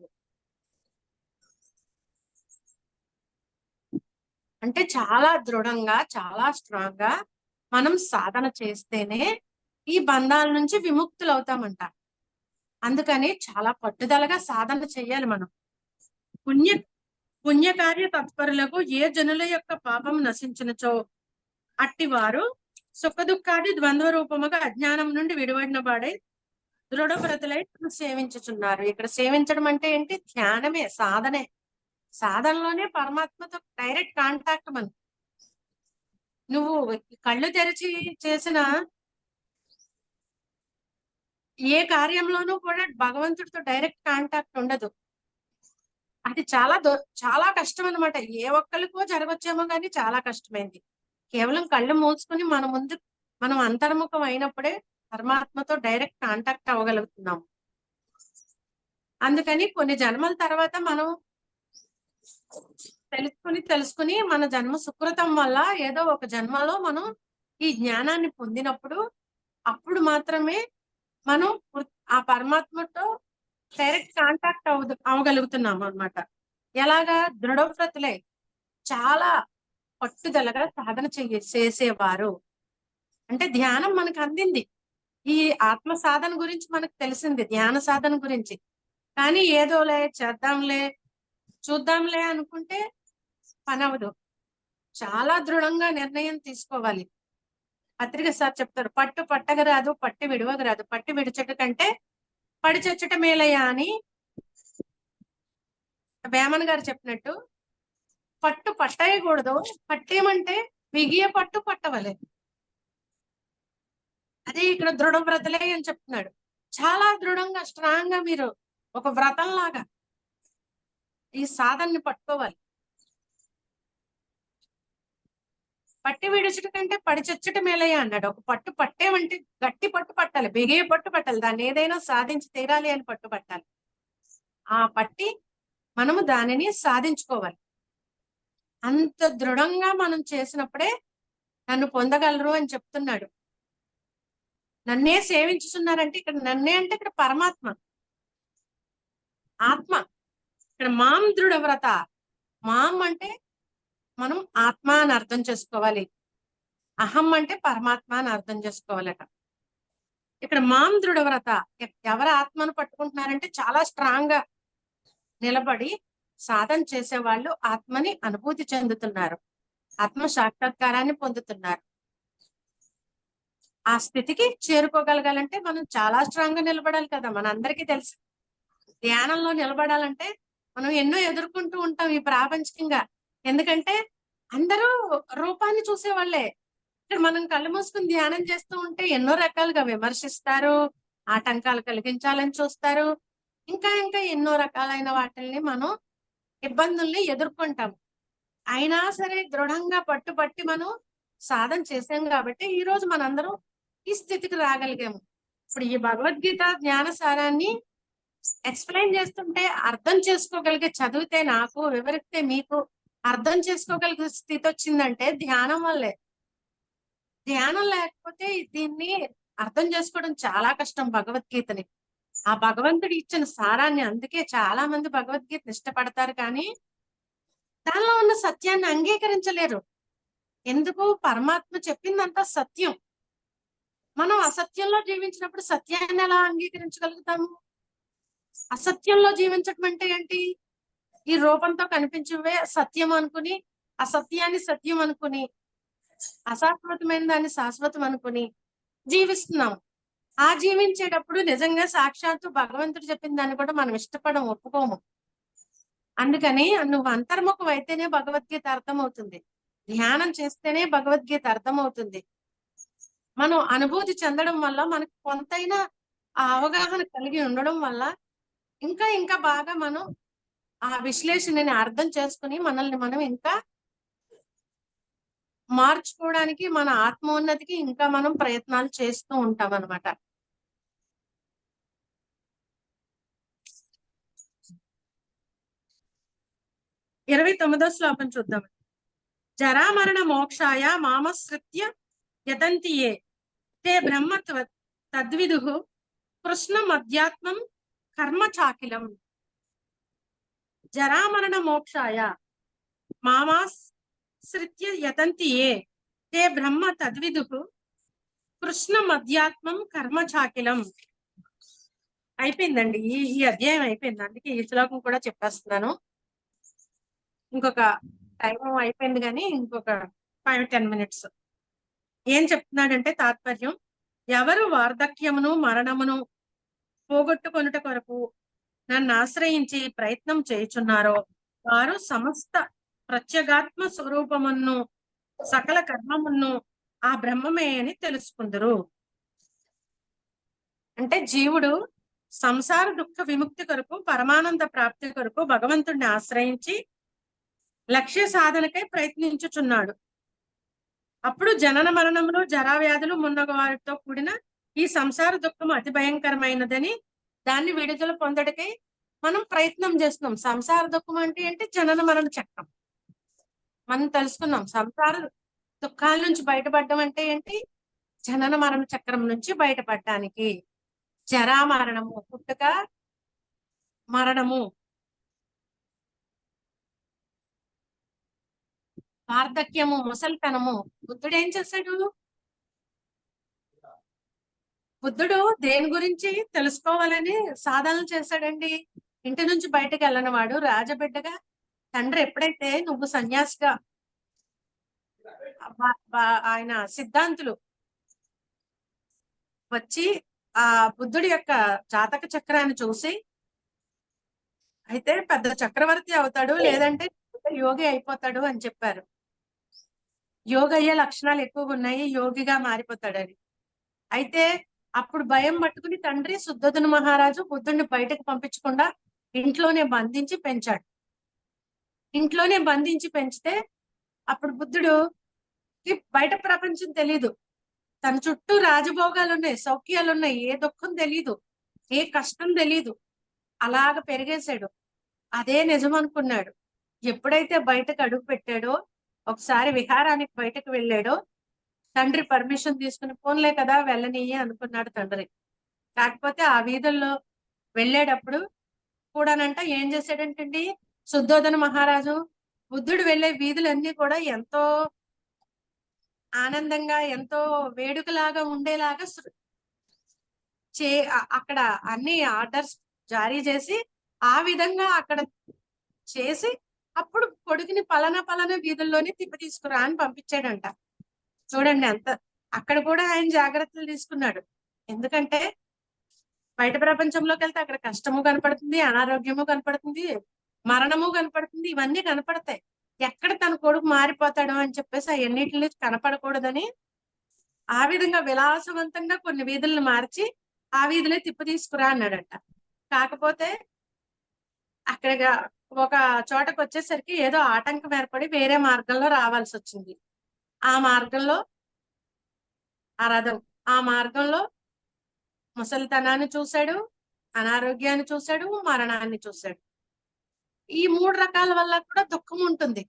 అంటే చాలా దృఢంగా, చాలా స్ట్రాంగ్ గా మనం సాధన చేస్తేనే ఈ బంధాల నుంచి విముక్తులు అవుతామంట. అందుకని చాలా పట్టుదలగా సాధన చెయ్యాలి మనం. పుణ్యకార్య తత్పరులకు ఏ జనుల యొక్క పాపం నశించినచో అట్టివారు సుఖదుఖాది ద్వంద్వ రూపముగా అజ్ఞానం నుండి విడివడిన వాడై దృఢవ్రతులై సేవించుచున్నారు. ఇక్కడ సేవించడం అంటే ఏంటి? ధ్యానమే, సాధనే. సాధనలోనే పరమాత్మతో డైరెక్ట్ కాంటాక్ట్. మనం నువ్వు కళ్ళు తెరిచి చేసిన ఏ కార్యంలోనూ కూడా భగవంతుడితో డైరెక్ట్ కాంటాక్ట్ ఉండదు. అది చాలా కష్టం అనమాట. ఏ ఒక్కరికో జరగచ్చేమో కానీ చాలా కష్టమైంది. కేవలం కళ్ళు మూసుకుని మన ముందు మనం అంతర్ముఖం అయినప్పుడే పరమాత్మతో డైరెక్ట్ కాంటాక్ట్ అవ్వగలుగుతున్నాము. అందుకని కొన్ని జన్మల తర్వాత మనం తెలుసుకుని మన జన్మ సుకృతం వల్ల ఏదో ఒక జన్మలో మనం ఈ జ్ఞానాన్ని పొందినప్పుడు అప్పుడు మాత్రమే మనం ఆ పరమాత్మతో డైరెక్ట్ కాంటాక్ట్ అవ్వగలుగుతున్నాము అన్నమాట. ఎలాగా? దృఢవ్రతులై చాలా పట్టుదలగా సాధన చేసేవారు. అంటే ధ్యానం మనకు అందింది. ఈ ఆత్మ సాధన గురించి మనకు తెలిసింది, ధ్యాన సాధన గురించి. కానీ ఏదోలే చేద్దాంలే చూద్దాంలే అనుకుంటే పని అవ్వదు. చాలా దృఢంగా నిర్ణయం తీసుకోవాలి. పత్రిక సార్ చెప్తారు, పట్టు పట్టగరాదు, పట్టి విడవగరాదు, పట్టి విడిచట కంటే పడి చచ్చట మేలయ్యా అని వేమన్ గారు చెప్పినట్టు పట్టు పట్టేయకూడదు. పట్టేయమంటే బిగియ పట్టు పట్టవలే. అదే ఇక్కడ దృఢ వ్రతలే అని చెప్తున్నాడు. చాలా దృఢంగా స్ట్రాంగ్ గా మీరు ఒక వ్రతం లాగా ఈ సాధనని పట్టుకోవాలి. పట్టి విడిచట కంటే పడి చచ్చట మేలయ్య అన్నాడు. ఒక పట్టు పట్టేమంటే గట్టి పట్టు పట్టాలి, బిగే పట్టు పట్టాలి. దాన్ని ఏదైనా సాధించి తీరాలి అని పట్టు పట్టాలి. ఆ పట్టి మనము దానిని సాధించుకోవాలి. అంత దృఢంగా మనం చేసినప్పుడే నన్ను పొందగలరు అని చెప్తున్నాడు. నన్నే సేవించుతున్నారంటే ఇక్కడ నన్నే అంటే ఇక్కడ పరమాత్మ, ఆత్మ. ఇక్కడ మాం దృఢ వ్రత. మాం అంటే మనం ఆత్మ అని అర్థం చేసుకోవాలి. అహం అంటే పరమాత్మ అని అర్థం చేసుకోవాలట. ఇక్కడ మాం దృఢ వ్రత. ఎవరు ఆత్మను పట్టుకుంటున్నారంటే చాలా స్ట్రాంగ్ గా నిలబడి సాధన చేసేవాళ్ళు ఆత్మని అనుభూతి చెందుతున్నారు, ఆత్మ సాక్షాత్కారాన్ని పొందుతున్నారు. ఆ స్థితికి చేరుకోగలగాలంటే మనం చాలా స్ట్రాంగ్ గా నిలబడాలి కదా. మన అందరికీ తెలుసు, ధ్యానంలో నిలబడాలంటే మనం ఎన్నో ఎదుర్కొంటూ ఉంటాం ఈ ప్రాపంచికంగా. ఎందుకంటే అందరూ రూపాన్ని చూసేవాళ్లే. ఇక్కడ మనం కళ్ళు మూసుకుని ధ్యానం చేస్తూ ఉంటే ఎన్నో రకాలుగా విమర్శిస్తారు, ఆటంకాలు కలిగించాలని చూస్తారు, ఇంకా ఎన్నో రకాలైన వాటిల్ని మనం ఇబ్బందుల్ని ఎదుర్కొంటాం. అయినా సరే దృఢంగా పట్టుబట్టి మనం సాధన చేసాం కాబట్టి ఈ రోజు మనందరం ఈ స్థితికి రాగలిగాము. ఇప్పుడు ఈ భగవద్గీత జ్ఞాన సారాన్ని ఎక్స్ప్లెయిన్ చేస్తుంటే అర్థం చేసుకోగలిగే, చదివితే నాకు, వివరిస్తే మీకు అర్థం చేసుకోగలిగే స్థితి వచ్చిందంటే ధ్యానం వల్లే. ధ్యానం లేకపోతే దీన్ని అర్థం చేసుకోవడం చాలా కష్టం భగవద్గీతని. ఆ భగవంతుడు ఇచ్చిన సారాన్ని, అందుకే చాలా మంది భగవద్గీతను ఇష్టపడతారు కానీ దానిలో ఉన్న సత్యాన్ని అంగీకరించలేరు. ఎందుకు? పరమాత్మ చెప్పిందంతా సత్యం. మనం అసత్యంలో జీవించినప్పుడు సత్యాన్ని ఎలా అంగీకరించగలుగుతాము? అసత్యంలో జీవించడం అంటే ఏంటి? ఈ రూపంతో కనిపించేవే సత్యం అనుకుని, అసత్యాన్ని సత్యం అనుకుని, అశాశ్వతమైన దాన్ని శాశ్వతం అనుకుని జీవిస్తున్నాం. ఆ జీవించేటప్పుడు నిజంగా సాక్షాత్తు భగవంతుడు చెప్పిన దాన్ని కూడా మనం ఇష్టపడం, ఒప్పుకోము. అందుకని నువ్వు అంతర్ముఖం అయితేనే భగవద్గీత అర్థమవుతుంది. ధ్యానం చేస్తేనే భగవద్గీత అర్థమవుతుంది. మనం అనుభూతి చెందడం వల్ల మనకు కొంతైనా ఆ అవగాహన కలిగి ఉండడం వల్ల ఇంకా ఇంకా బాగా మనం ఆ విశ్లేషణని అర్థం చేసుకుని మనల్ని మనం ఇంకా మార్చుకోవడానికి, మన ఆత్మోన్నతికి ఇంకా మనం ప్రయత్నాలు చేస్తూ ఉంటాం అన్నమాట. ఇరవై 29వ శ్లోకం చూద్దాం. జరామరణ మోక్షాయ మామశ్రిత్య యతంతి ఏ తే బ్రహ్మ తద్విదుః కృష్ణం అధ్యాత్మం కర్మ చాకిలం. జరామరణ మోక్షాయ మామాశ్రిత్య యతంతి ఏ తే బ్రహ్మ తద్విదుః కృష్ణం అధ్యాత్మం కర్మ చాకిలం. అయిపోయిందండి, ఈ అధ్యాయం అయిపోయింది. అందుకే ఈ శ్లోకం కూడా చెప్పేస్తున్నాను. ఇంకొక టైం అయిపోయింది కానీ ఇంకొక 5-10 minutes. ఏం చెప్తున్నాడంటే తాత్పర్యం, ఎవరు వార్ధక్యమును మరణమును పోగొట్టుకొనుట కొరకు నన్ను ఆశ్రయించి ప్రయత్నం చేయుచున్నారో వారు సమస్త ప్రత్యేగాత్మ స్వరూపమును సకల కర్మమును ఆ బ్రహ్మమే అని తెలుసుకుందరు. అంటే జీవుడు సంసార దుఃఖ విముక్తి కొరకు, పరమానంద ప్రాప్తి కొరకు భగవంతుడిని ఆశ్రయించి లక్ష్య సాధనకై ప్రయత్నించుచున్నాడు. అప్పుడు జనన మరణములు, జరావ్యాధులు మున్నగు వారితో కూడిన ఈ సంసార దుఃఖం అతి భయంకరమైనదని దాన్ని విడుదల పొందడకై మనం ప్రయత్నం చేస్తున్నాం. సంసార దుఃఖం అంటే ఏంటి? జనన మరణ చక్రం. మనం తెలుసుకున్నాం. సంసార దుఃఖాల నుంచి బయటపడడం అంటే ఏంటి? జనన మరణ చక్రం నుంచి బయటపడటానికి. జరా మరణము, పుట్టుక మరణము, వార్ధక్యము, ముసలితనము. బుద్ధుడు ఏం చేశాడు? బుద్ధుడు దేని గురించి తెలుసుకోవాలని సాధనలు చేశాడండి. ఇంటి నుంచి బయటకు వెళ్ళని వాడు రాజబిడ్డగా తండ్రి ఎప్పుడైతే నువ్వు సన్యాసిగా ఆయన సిద్ధాంతులు వచ్చి ఆ బుద్ధుడి యొక్క జాతక చక్రాన్ని చూసి, అయితే పెద్ద చక్రవర్తి అవుతాడు, లేదంటే యోగి అయిపోతాడు అని చెప్పారు. యోగి అయ్యే లక్షణాలు ఎక్కువగా ఉన్నాయి, యోగిగా మారిపోతాడని. అయితే అప్పుడు భయం పట్టుకుని తండ్రి శుద్ధోదన మహారాజు బుద్ధుడిని బయటకు పంపించకుండా ఇంట్లోనే బంధించి పెంచాడు. ఇంట్లోనే బంధించి పెంచితే అప్పుడు బుద్ధుడు బయట ప్రపంచం తెలీదు, తన చుట్టూ రాజభోగాలు ఉన్నాయి, సౌఖ్యాలు ఉన్నాయి, ఏ దుఃఖం తెలీదు, ఏ కష్టం తెలీదు. అలాగ పెరిగేశాడు. అదే నిజం అనుకున్నాడు. ఎప్పుడైతే బయటకు అడుగు పెట్టాడో, ఒకసారి విహారానికి బయటకు వెళ్ళాడో, తండ్రి పర్మిషన్ తీసుకుని పోన్లే కదా వెళ్ళనీయే అనుకున్నాడు తండ్రి. కాకపోతే ఆ వీధుల్లో వెళ్ళేటప్పుడు కూడానంట ఏం చేశాడంటండి శుద్ధోదన మహారాజు, బుద్ధుడు వెళ్ళే వీధులన్నీ కూడా ఎంతో ఆనందంగా, ఎంతో వేడుకలాగా ఉండేలాగా అక్కడ అన్ని ఆర్డర్స్ జారీ చేసి ఆ విధంగా అక్కడ చేసి అప్పుడు కొడుకుని పలానా వీధుల్లోనే తిప్పి తీసుకురా అని పంపించాడంట. చూడండి ఎంత, అక్కడ కూడా ఆయన జాగ్రత్తలు తీసుకున్నాడు. ఎందుకంటే బయట ప్రపంచంలోకి వెళ్తే అక్కడ కష్టము కనపడుతుంది, అనారోగ్యము కనపడుతుంది, మరణము కనపడుతుంది, ఇవన్నీ కనపడతాయి. ఎక్కడ తన కొడుకు మారిపోతాడు అని చెప్పేసి అవన్నిటిని కనపడకూడదని ఆ విధంగా విలాసవంతంగా కొన్ని వీధులను మార్చి ఆ వీధులే తిప్పి తీసుకురా అన్నాడంట. కాకపోతే అక్కడ ఒక చోటకు వచ్చేసరికి ఏదో ఆటంకం ఏర్పడి వేరే మార్గంలో రావాల్సి వచ్చింది. ఆ మార్గంలో ఆ మార్గంలో ముసలితనాన్ని చూశాడు, అనారోగ్యాన్ని చూశాడు, మరణాన్ని చూశాడు. ఈ 3 రకాల వల్ల కూడా దుఃఖం ఉంటుంది.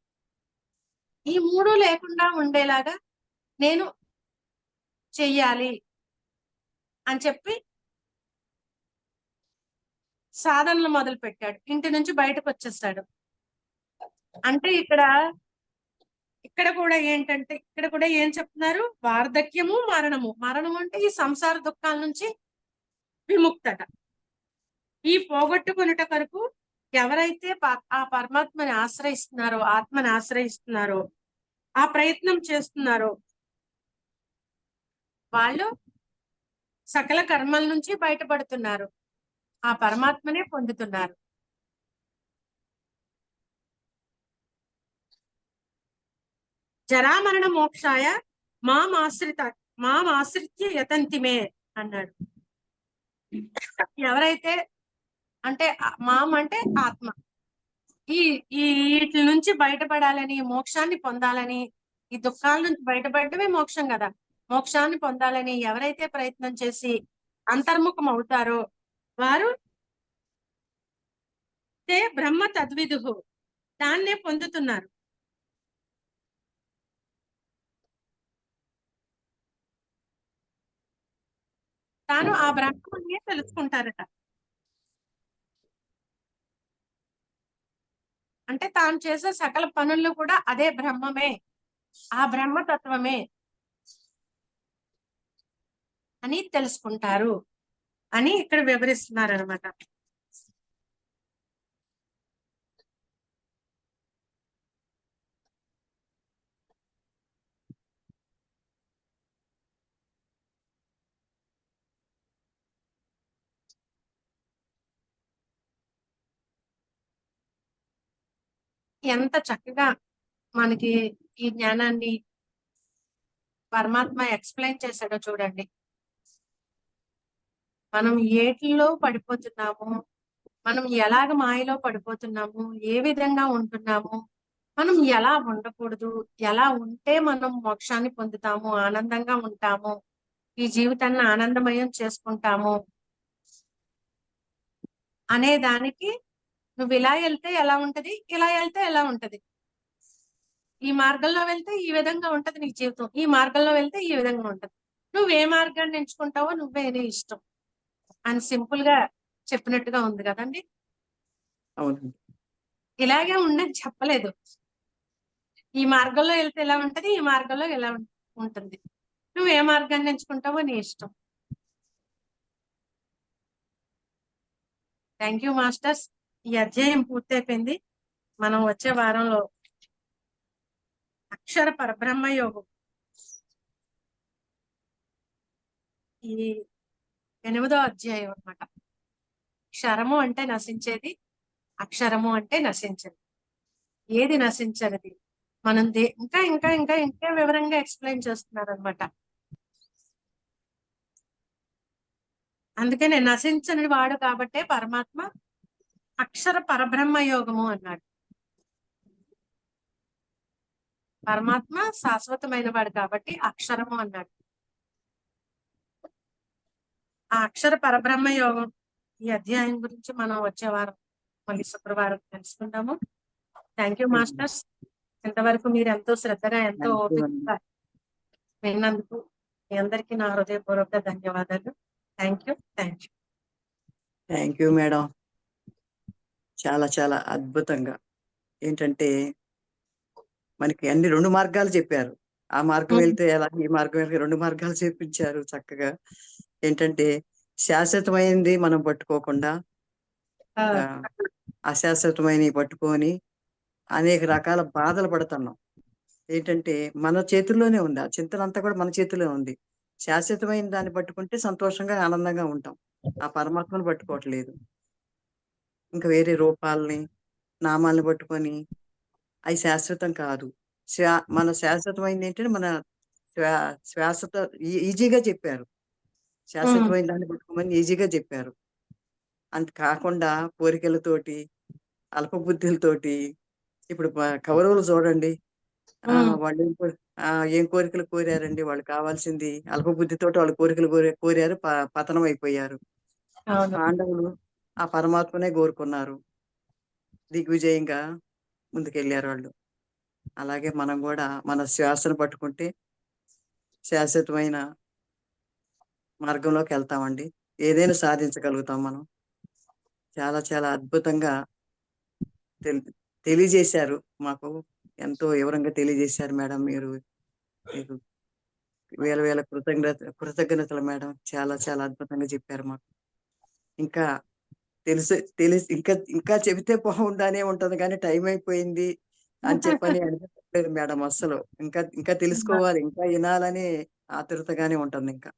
ఈ 3 లేకుండా ఉండేలాగా నేను చెయ్యాలి అని చెప్పి సాధనలు మొదలు పెట్టాడు. ఇంటి నుంచి బయటకు వచ్చేస్తాడు. అంటే ఇక్కడ కూడా ఏంటంటే, ఇక్కడ కూడా ఏం చెప్తున్నారు? వార్ధక్యము, మరణము. మరణము అంటే ఈ సంసార దుఃఖాల నుంచి విముక్తట. ఈ పోగొట్టుకునేట కొరకు ఎవరైతే ఆ పరమాత్మని ఆశ్రయిస్తున్నారో, ఆత్మని ఆశ్రయిస్తున్నారో, ఆ ప్రయత్నం చేస్తున్నారో వాళ్ళు సకల కర్మల నుంచి బయటపడుతున్నారు, ఆ పరమాత్మనే పొందుతున్నారు. జరామరణ మోక్షాయ మామాశ్రిత్య యతంతిమే అన్నాడు. ఎవరైతే అంటే మాం అంటే ఆత్మ, ఈ వీటి నుంచి బయటపడాలని, మోక్షాన్ని పొందాలని, ఈ దుఃఖాల నుంచి బయటపడటమే మోక్షం కదా, మోక్షాన్ని పొందాలని ఎవరైతే ప్రయత్నం చేసి అంతర్ముఖం అవుతారో వారు తే బ్రహ్మ తద్విదుహు, దాన్నే పొందుతున్నారు. తాను ఆ బ్రహ్మనే తెలుసుకుంటారట. అంటే తాను చేసే సకల పనుల్లో కూడా అదే బ్రహ్మమే, ఆ బ్రహ్మతత్వమే అని తెలుసుకుంటారు అని ఇక్కడ వివరిస్తున్నారు అనమాట. ఎంత చక్కగా మనకి ఈ జ్ఞానాన్ని పరమాత్మ ఎక్స్ప్లెయిన్ చేశాడో చూడండి. మనం ఏటిలో పడిపోతున్నాము, మనం ఎలాగ మాయలో పడిపోతున్నాము, ఏ విధంగా ఉంటున్నాము, మనం ఎలా ఉండకూడదు, ఎలా ఉంటే మనం మోక్షాన్ని పొందుతాము, ఆనందంగా ఉంటాము, ఈ జీవితాన్ని ఆనందమయం చేసుకుంటాము అనే దానికి నువ్వు ఇలా వెళ్తే ఎలా ఉంటది, ఇలా వెళ్తే ఎలా ఉంటది, ఈ మార్గంలో వెళ్తే ఈ విధంగా ఉంటది నీ జీవితం, ఈ మార్గంలో వెళ్తే ఈ విధంగా ఉంటది, నువ్వు ఏ మార్గాన్ని ఎంచుకుంటావో నువ్వే నీ ఇష్టం అని సింపుల్ గా చెప్పినట్టుగా ఉంది కదండి. అవునండి. ఇలాగే ఉండని చెప్పలేదు, ఈ మార్గంలో వెళ్తే ఎలా ఉంటది, ఈ మార్గంలో ఎలా ఉంటుంది, నువ్వు ఏ మార్గాన్ని ఎంచుకుంటావో నీ ఇష్టం. Thank you masters. ఈ అధ్యాయం పూర్తయిపోయింది. మనం వచ్చే వారంలో అక్షర పరబ్రహ్మ యోగం, ఈ 8వ అధ్యాయం అన్నమాట. క్షరము అంటే నశించేది, అక్షరము అంటే నశించేది, ఏది నశించనిది మనం ఇంకా ఇంకా ఇంకా ఇంకా వివరంగా ఎక్స్ప్లెయిన్ చేస్తున్నారు అనమాట. అందుకనే నశించని వాడు కాబట్టే పరమాత్మ అక్షర పరబ్రహ్మ యోగము అన్నాడు. పరమాత్మ శాశ్వతమైన వాడు కాబట్టి అక్షరము అన్నాడు. ఆ అక్షర పరబ్రహ్మ యోగం ఈ అధ్యాయం గురించి మనం వచ్చే వారం మళ్ళీ శుక్రవారం తెలుసుకుందాము. Thank you masters. ఇంతవరకు మీరు ఎంతో శ్రద్ధగా ఎంతో ఓపికగా విన్నందుకు మీ అందరికీ నా హృదయపూర్వక ధన్యవాదాలు. Thank you. Thank you madam. చాలా చాలా అద్భుతంగా ఏంటంటే మనకి అన్ని 2 మార్గాలు చెప్పారు. ఆ మార్గం వెళ్తే ఎలా, ఈ మార్గం వెళ్తే 2 మార్గాలు చూపించారు చక్కగా. ఏంటంటే శాశ్వతమైనది మనం పట్టుకోకుండా అశాశ్వతమైనవి పట్టుకొని అనేక రకాల బాధలు పడుతున్నాం. ఏంటంటే మన చేతుల్లోనే ఉంది, ఆ చింతనంతా కూడా మన చేతిలో ఉంది. శాశ్వతమైన దాన్ని పట్టుకుంటే సంతోషంగా ఆనందంగా ఉంటాం, ఆ పరమాత్మను పట్టుకోవట్లేదు. ఇంకా వేరే రూపాలని నామాలను పట్టుకొని అవి శాశ్వతం కాదు. మన శాశ్వతమైంది ఏంటంటే మన శ్వాసతో ఈజీగా చెప్పారు. శాశ్వతమైన దాన్ని పట్టుకోమని ఈజీగా చెప్పారు. అంత కాకుండా కోరికలతోటి అల్ప బుద్ధులతోటి ఇప్పుడు కౌరవులు చూడండి, వాళ్ళు ఏం కోరికలు కోరారండి, వాళ్ళు కావాల్సింది అల్ప బుద్ధితోటి వాళ్ళు కోరికలు కోరారు, పతనం అయిపోయారు. పాండవులు ఆ పరమాత్మనే కోరుకున్నారు, దిగ్విజయంగా ముందుకెళ్ళారు వాళ్ళు. అలాగే మనం కూడా మన శ్వాసను పట్టుకుంటే శాశ్వతమైన మార్గంలోకి వెళ్తామండి, ఏదైనా సాధించగలుగుతాం మనం. చాలా చాలా అద్భుతంగా తెలియజేశారు మాకు, ఎంతో వివరంగా తెలియజేశారు మేడం. మీకు వేల వేల కృతజ్ఞతలు మేడం. చాలా చాలా అద్భుతంగా చెప్పారు మాకు. ఇంకా తెలిసి ఇంకా ఇంకా చెబితే బాగుండానే ఉంటది కానీ టైం అయిపోయింది అని చెప్పని అనిపించలేదు మేడం అస్సలు. ఇంకా ఇంకా తెలుసుకోవాలి, ఇంకా వినాలని ఆతృతగానే ఉంటుంది ఇంకా.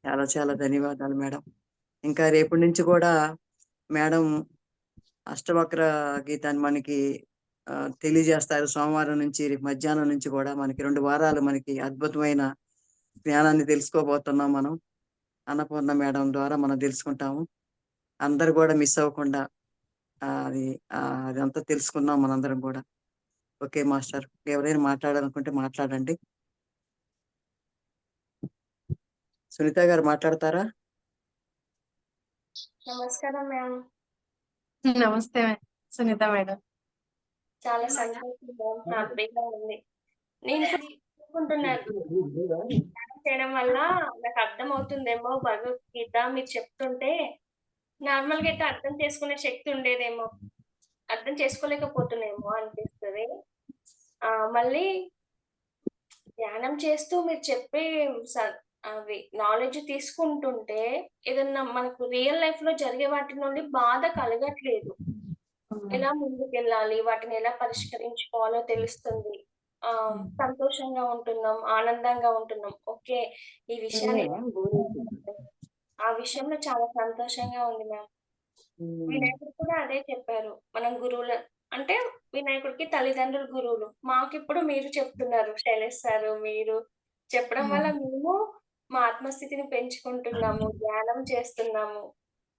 చాలా చాలా ధన్యవాదాలు మేడం. ఇంకా రేపటి నుంచి కూడా మేడం అష్టవక్ర గీతాన్ని మనకి తెలియజేస్తారు. సోమవారం నుంచి రేపు మధ్యాహ్నం నుంచి కూడా మనకి 2 వారాలు మనకి అద్భుతమైన జ్ఞానాన్ని తెలుసుకోబోతున్నాం మనం. అన్నపూర్ణ మేడం ద్వారా మనం తెలుసుకుంటాము. అందరూ కూడా మిస్ అవ్వకుండా అది అదంతా తెలుసుకుందాం మనందరం కూడా. ఓకే మాస్టర్, ఎవరైనా మాట్లాడాలనుకుంటే మాట్లాడండి. సునీత గారు మాట్లాడతారా? నమస్కారం మ్యామ్. నమస్తే సునీత మేడం. చాలా సంతోషంగా హ్యాపీగా ఉంది. నేను అనుకుంటున్నాను ధ్యానం చేయడం వల్ల నాకు అర్థం అవుతుందేమో భగవద్గీత. మీరు చెప్తుంటే నార్మల్ గా అయితే అర్థం చేసుకునే శక్తి ఉండేదేమో, అర్థం చేసుకోలేకపోతున్నామో అనిపిస్తుంది. మళ్ళీ ధ్యానం చేస్తూ మీరు చెప్పే అవి నాలెడ్జ్ తీసుకుంటుంటే ఏదన్నా మనకు రియల్ లైఫ్ లో జరిగే వాటి నుండి బాధ కలగట్లేదు. ఎలా ముందుకెళ్ళాలి, వాటిని ఎలా పరిష్కరించుకోవాలో తెలుస్తుంది. సంతోషంగా ఉంటున్నాం, ఆనందంగా ఉంటున్నాం. ఓకే, ఈ విషయాన్ని ఆ విషయంలో చాలా సంతోషంగా ఉంది మ్యామ్. వినాయకుడు కూడా అదే చెప్పారు. మనం గురువుల అంటే వినాయకుడికి తల్లిదండ్రులు గురువులు. మాకిప్పుడు మీరు చెప్తున్నారు, శైలేష్ సార్ మీరు చెప్పడం వల్ల మేము మా ఆత్మస్థితిని పెంచుకుంటున్నాము, ధ్యానం చేస్తున్నాము,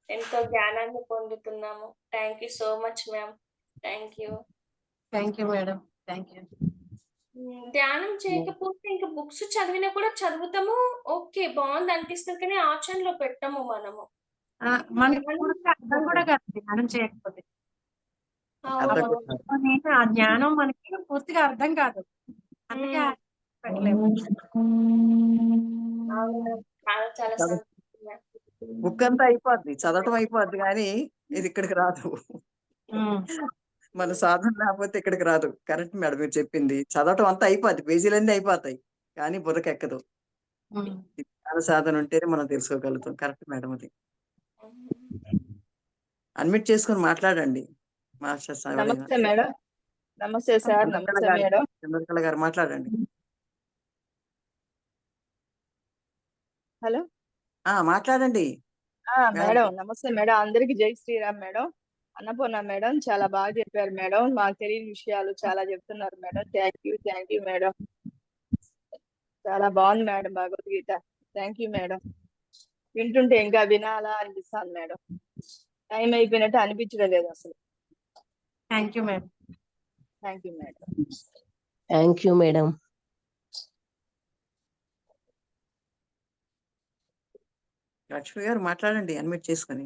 ఎంతో జ్ఞానాన్ని పొందుతున్నాము. Thank you so much ma'am. Thank you. Thank you madam. Thank you. ధ్యానం చేయకపోతే ఇంకా బుక్స్ చదివినా కూడా చదువుతాము, ఓకే బాగుంది అనిపిస్తుంది, కానీ ఆచరణలో పెట్టము మనము. మనకి అర్థం కూడా కాదు ధ్యానం చేయకపోతే. ఆ జ్ఞానం మనకి పూర్తిగా అర్థం కాదు, అందుకే పెట్టలేము. చాలా చాలా సంతోషం. బుక్ అంతా అయిపోద్ది, చదవటం అయిపోద్ది, కానీ ఇది ఇక్కడికి రాదు. మన సాధన లేకపోతే ఇక్కడికి రాదు. కరెక్ట్ మేడం మీరు చెప్పింది. చదవటం అంతా అయిపోద్ది, పేజీలన్నీ అయిపోతాయి, కానీ బుర్రకెక్కదు. జ్ఞాన సాధన ఉంటేనే మనం తెలుసుకోగలుగుతాం. కరెక్ట్ మేడం అది. అడ్మిట్ చేసుకొని మాట్లాడండి మాస్టర్ సార్. నమస్తే మేడం. నమస్తే సార్. నమస్తే మేడం. చంద్రకళ గారు మాట్లాడండి. హలో మాట్లాడండి మేడం. నమస్తే మేడం. అందరికి జై శ్రీరామ్ మేడం. అన్నపూర్ణ మేడం చాలా బాగా చెప్పారు మేడం. మాకు తెలియని విషయాలు చాలా చెప్తున్నారు మేడం. Thank you madam. చాలా బాగుంది madam Bhagavad Gita. Thank you madam. వింటుంటే ఇంకా వినాలా అనిపిస్తాను మేడం. టైం అయిపోయినట్టు అనిపించడం లేదు అసలు. Thank you madam. Thank you madam. Thank you madam. Lakshmi గారు మాట్లాడండి అడ్మిట్ చేసుకొని.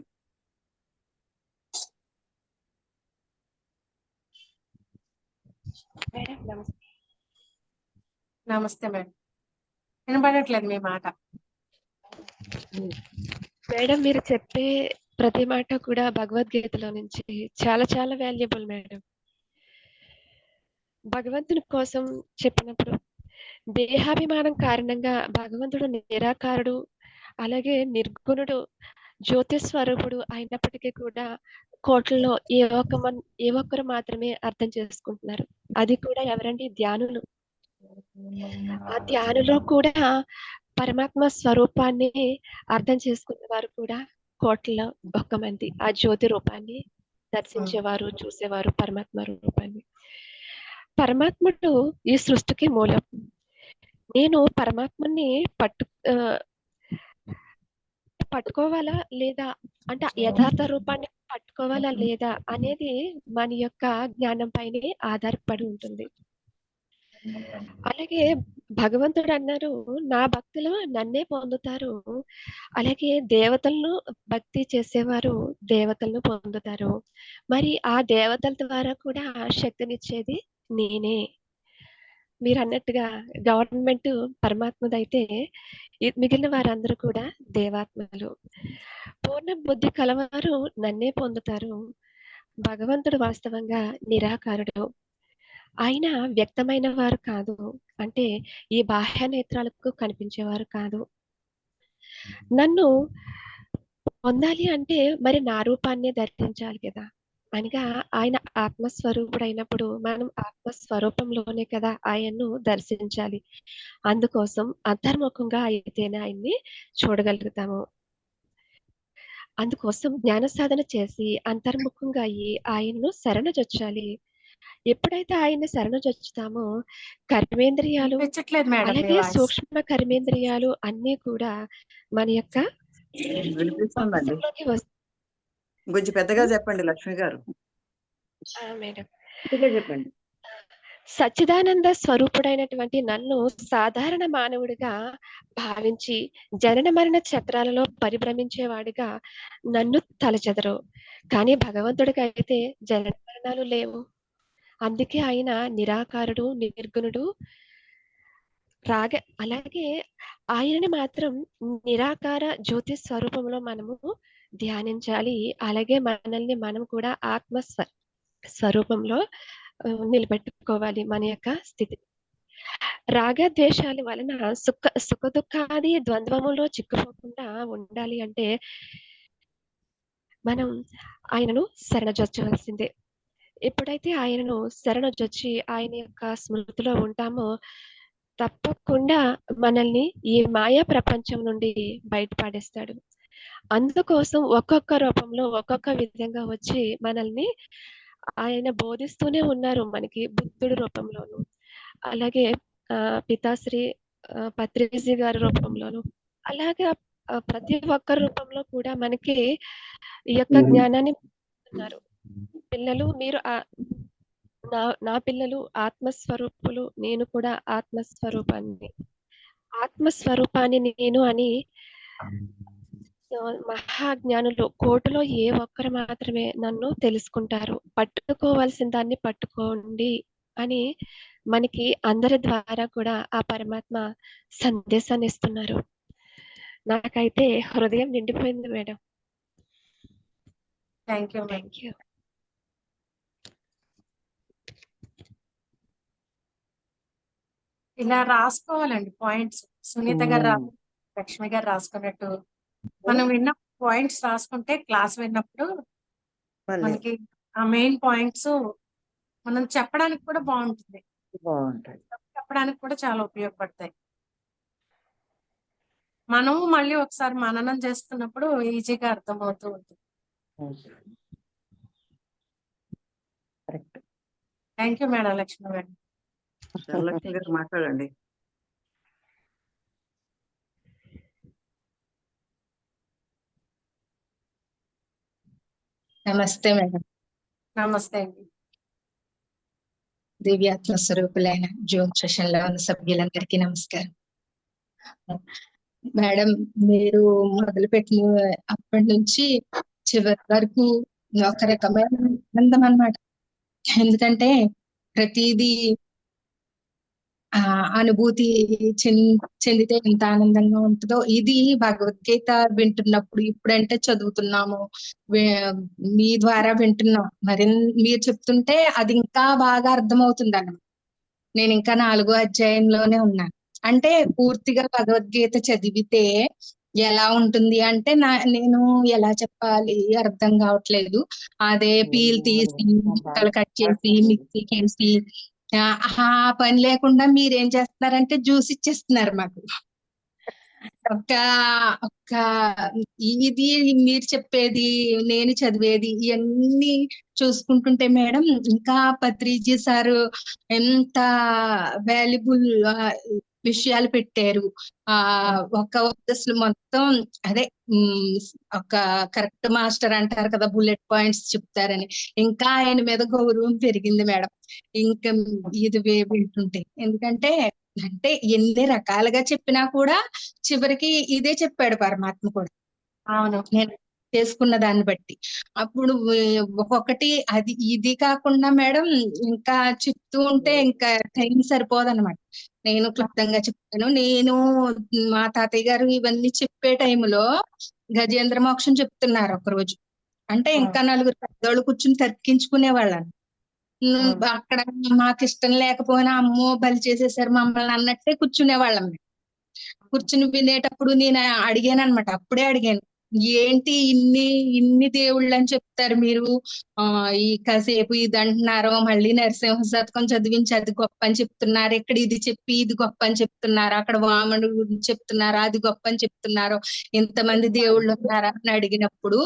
నమస్తే మేడం. వినపడట్లేదు మీ మాట. మేడం మీరు చెప్పే ప్రతి మాట కూడా భగవద్గీతలో నుంచి చాలా చాలా వాల్యుబుల్ మేడం. భగవంతుని కోసం చెప్పినప్పుడు దేహాభిమానం కారణంగా భగవంతుడు నిరాకారుడు, అలాగే నిర్గుణుడు, జ్యోతిస్వరూపుడు అయినప్పటికీ కూడా కోట్లలో ఏ ఒక్కరు మాత్రమే అర్థం చేసుకుంటున్నారు. అది కూడా ఎవరండి? ధ్యానులు. ఆ ధ్యానులో కూడా పరమాత్మ స్వరూపాన్ని అర్థం చేసుకునే వారు కూడా కోట్లలో ఒక్క మంది. ఆ జ్యోతి రూపాన్ని దర్శించేవారు, చూసేవారు పరమాత్మ రూపాన్ని. పరమాత్ముడు ఈ సృష్టికి మూలం. నేను పరమాత్మని పట్టుకోవాలా లేదా, అంటే యథార్థ రూపాన్ని పట్టుకోవాలా లేదా అనేది మన యొక్క జ్ఞానం పైనే ఆధారపడి ఉంటుంది. అలాగే భగవంతుడు అన్నారు, నా భక్తులు నన్నే పొందుతారు, అలాగే దేవతలను భక్తి చేసేవారు దేవతలను పొందుతారు. మరి ఆ దేవతల ద్వారా కూడా శక్తినిచ్చేది నేనే. మీరు అన్నట్టుగా గవర్నమెంట్ పరమాత్మదైతే మిగిలిన వారందరూ కూడా దేవాత్మలు. పూర్ణ బుద్ధి కలవారు నన్నే పొందుతారు. భగవంతుడు వాస్తవంగా నిరాకారుడు. ఆయన వ్యక్తమైన వారు కాదు, అంటే ఈ బాహ్య నేత్రాలకు కనిపించేవారు కాదు. నన్ను పొందాలి అంటే మరి నా రూపాన్నే ధరించాలి కదా. అనగా ఆయన ఆత్మస్వరూపుడైనప్పుడు మనం ఆత్మస్వరూపంలోనే కదా ఆయన్ను దర్శించాలి. అందుకోసం అంతర్ముఖంగా అయితేనే ఆయన్ని చూడగలుగుతాము. అందుకోసం జ్ఞాన సాధన చేసి అంతర్ముఖంగా అయ్యి ఆయన్ను శరణుజొచ్చాలి. ఎప్పుడైతే ఆయన్ని శరణుజొచ్చుతామో కర్మేంద్రియాలు వినిపించట్లేదు మేడం మీ అలాగే వాయిస్. సూక్ష్మ కర్మేంద్రియాలు అన్నీ కూడా మన యొక్క వినిపిస్తుందండి. వశంలోకి కొంచెం పెద్దగా చెప్పండి లక్ష్మి గారు. మేడం. పెద్దగా చెప్పండి. సచ్చిదానంద స్వరూపుడైనటువంటి నన్ను సాధారణ మానవుడిగా భావించి జనన మరణ చక్రాలలో పరిభ్రమించేవాడిగా నన్ను తలచెదరు. కానీ భగవంతుడికి అయితే జనన మరణాలు లేవు. అందుకే ఆయన నిరాకారుడు, నిర్గుణుడు. అలాగే ఆయనని మాత్రం నిరాకార జ్యోతి స్వరూపంలో మనము ధ్యానించాలి. అలాగే మనల్ని మనం కూడా స్వరూపంలో నిలబెట్టుకోవాలి మన యొక్క స్థితి. రాగద్వేషాల వలన సుఖ దుఃఖాది ద్వంద్వములో చిక్కుపోకుండా ఉండాలి అంటే మనం ఆయనను శరణజొచ్చవలసిందే. ఎప్పుడైతే ఆయనను శరణజొచ్చి ఆయన యొక్క స్మృతిలో ఉంటామో తప్పకుండా మనల్ని ఈ మాయా ప్రపంచం నుండి బయటపడేస్తాడు. అందుకోసం ఒక్కొక్క రూపంలో ఒక్కొక్క విధంగా వచ్చి మనల్ని ఆయన బోధిస్తూనే ఉన్నారు మనకి. బుద్ధుడి రూపంలోను, అలాగే పితాశ్రీ పత్రిజీ గారి రూపంలోను, అలాగే ప్రతి ఒక్క రూపంలో కూడా మనకి ఈ యొక్క జ్ఞానాన్ని ఉన్నారు. పిల్లలు మీరు నా పిల్లలు ఆత్మస్వరూపులు, నేను కూడా ఆత్మస్వరూపాన్ని. ఆత్మస్వరూపాన్ని నేను అని మహాజ్ఞానులు కోటిలో ఏ ఒక్కరు మాత్రమే నన్ను తెలుసుకుంటారు. పట్టుకోవాల్సిన దాన్ని పట్టుకోండి అని మనకి అందరి ద్వారా కూడా ఆ పరమాత్మ సందేశాన్ని ఇస్తున్నారు. నాకైతే హృదయం నిండిపోయింది madam. Thank you. Thank you. ఇలా రాసుకోవాలండి పాయింట్స్. సునీత గారు లక్ష్మి గారు రాసుకున్నట్టు మనం విన్న పాయింట్స్ రాసుకుంటే క్లాస్ విన్నప్పుడు మనకి ఆ మెయిన్ పాయింట్స్ మనం చెప్పడానికి కూడా బాగుంటుంది. చెప్పడానికి కూడా చాలా ఉపయోగపడతాయి. మనం మళ్ళీ ఒకసారి మననం చేస్తున్నప్పుడు ఈజీగా అర్థమవుతూ ఉంటుంది. Thank you madam. Lakshmi madam. Lakshmi గారు మాట్లాడండి. నమస్తే మేడం. నమస్తే అండి. దివ్యాత్మ స్వరూపులైన జూమ్ సెషన్ లో ఉన్న సభ్యులందరికీ నమస్కారం. మేడం, మీరు మొదలుపెట్టిన అప్పటి నుంచి చివరి వరకు ఒక రకమైన ఆనందం అన్నమాట. ఎందుకంటే ప్రతిదీ అనుభూతి చెందితే ఎంత ఆనందంగా ఉంటుందో, ఇది భగవద్గీత వింటున్నప్పుడు, ఇప్పుడంటే చదువుతున్నాము, మీ ద్వారా వింటున్నాం, మరి మీరు చెప్తుంటే అది ఇంకా బాగా అర్థమవుతుంది అన్నమాట. నేను ఇంకా 4వ అధ్యాయంలోనే ఉన్నాను. అంటే పూర్తిగా భగవద్గీత చదివితే ఎలా ఉంటుంది అంటే నేను ఎలా చెప్పాలి అర్థం కావట్లేదు. అదే పీల్ తీసి ముక్కలు కట్ చేసి మిక్సీకి వేసి ఆ పని లేకుండా మీరేం చేస్తున్నారంటే జ్యూస్ ఇచ్చేస్తున్నారు మాకు. ఒక్క ఇది మీరు చెప్పేది, నేను చదివేది, ఇవన్నీ చూసుకుంటుంటే మేడం ఇంకా పత్రిజీ సారు ఎంత వాల్యుబుల్ విషయాలు పెట్టారు. ఒక అసలు మొత్తం అదే ఒక కరెక్ట్ మాస్టర్ అంటారు కదా, బుల్లెట్ పాయింట్స్ చెప్తారని. ఇంకా ఆయన మీద గౌరవం పెరిగింది మేడం ఇంకా ఇది వింటుంటే. ఎందుకంటే ఎన్ని రకాలుగా చెప్పినా కూడా చివరికి ఇదే చెప్పాడు పరమాత్మ కూడా. అవును, నేను చేసుకున్న దాన్ని బట్టి. అప్పుడు ఒక్కొక్కటి అది ఇది కాకుండా మేడం ఇంకా చెప్తూ ఉంటే ఇంకా టైం సరిపోదన్నమాట. నేను క్లుప్తంగా చెప్తాను. నేను మా తాతయ్య గారు ఇవన్నీ చెప్పే టైంలో గజేంద్ర మోక్షం చెప్తున్నారు ఒకరోజు. అంటే ఇంకా 4 పెద్దోళ్ళు కూర్చుని తర్కించుకునే వాళ్ళని. అక్కడ మాకు ఇష్టం లేకపోయినా అమ్మో బలి చేసేసారు మమ్మల్ని అన్నట్టే కూర్చునే వాళ్ళం. కూర్చుని వినేటప్పుడు నేను అడిగాను అనమాట. అప్పుడే అడిగాను, ఏంటి ఇన్ని దేవుళ్ళు అని చెప్తారు మీరు, ఈ కాసేపు ఇది అంటున్నారు, మళ్ళీ నరసింహ శతకం చదివించి అది గొప్ప అని చెప్తున్నారు, ఇక్కడ ఇది చెప్పి ఇది గొప్ప అని చెప్తున్నారు, అక్కడ వామనుడు గురించి చెప్తున్నారు అది గొప్ప అని చెప్తున్నారు, ఇంతమంది దేవుళ్ళు ఉన్నారా అని అడిగినప్పుడు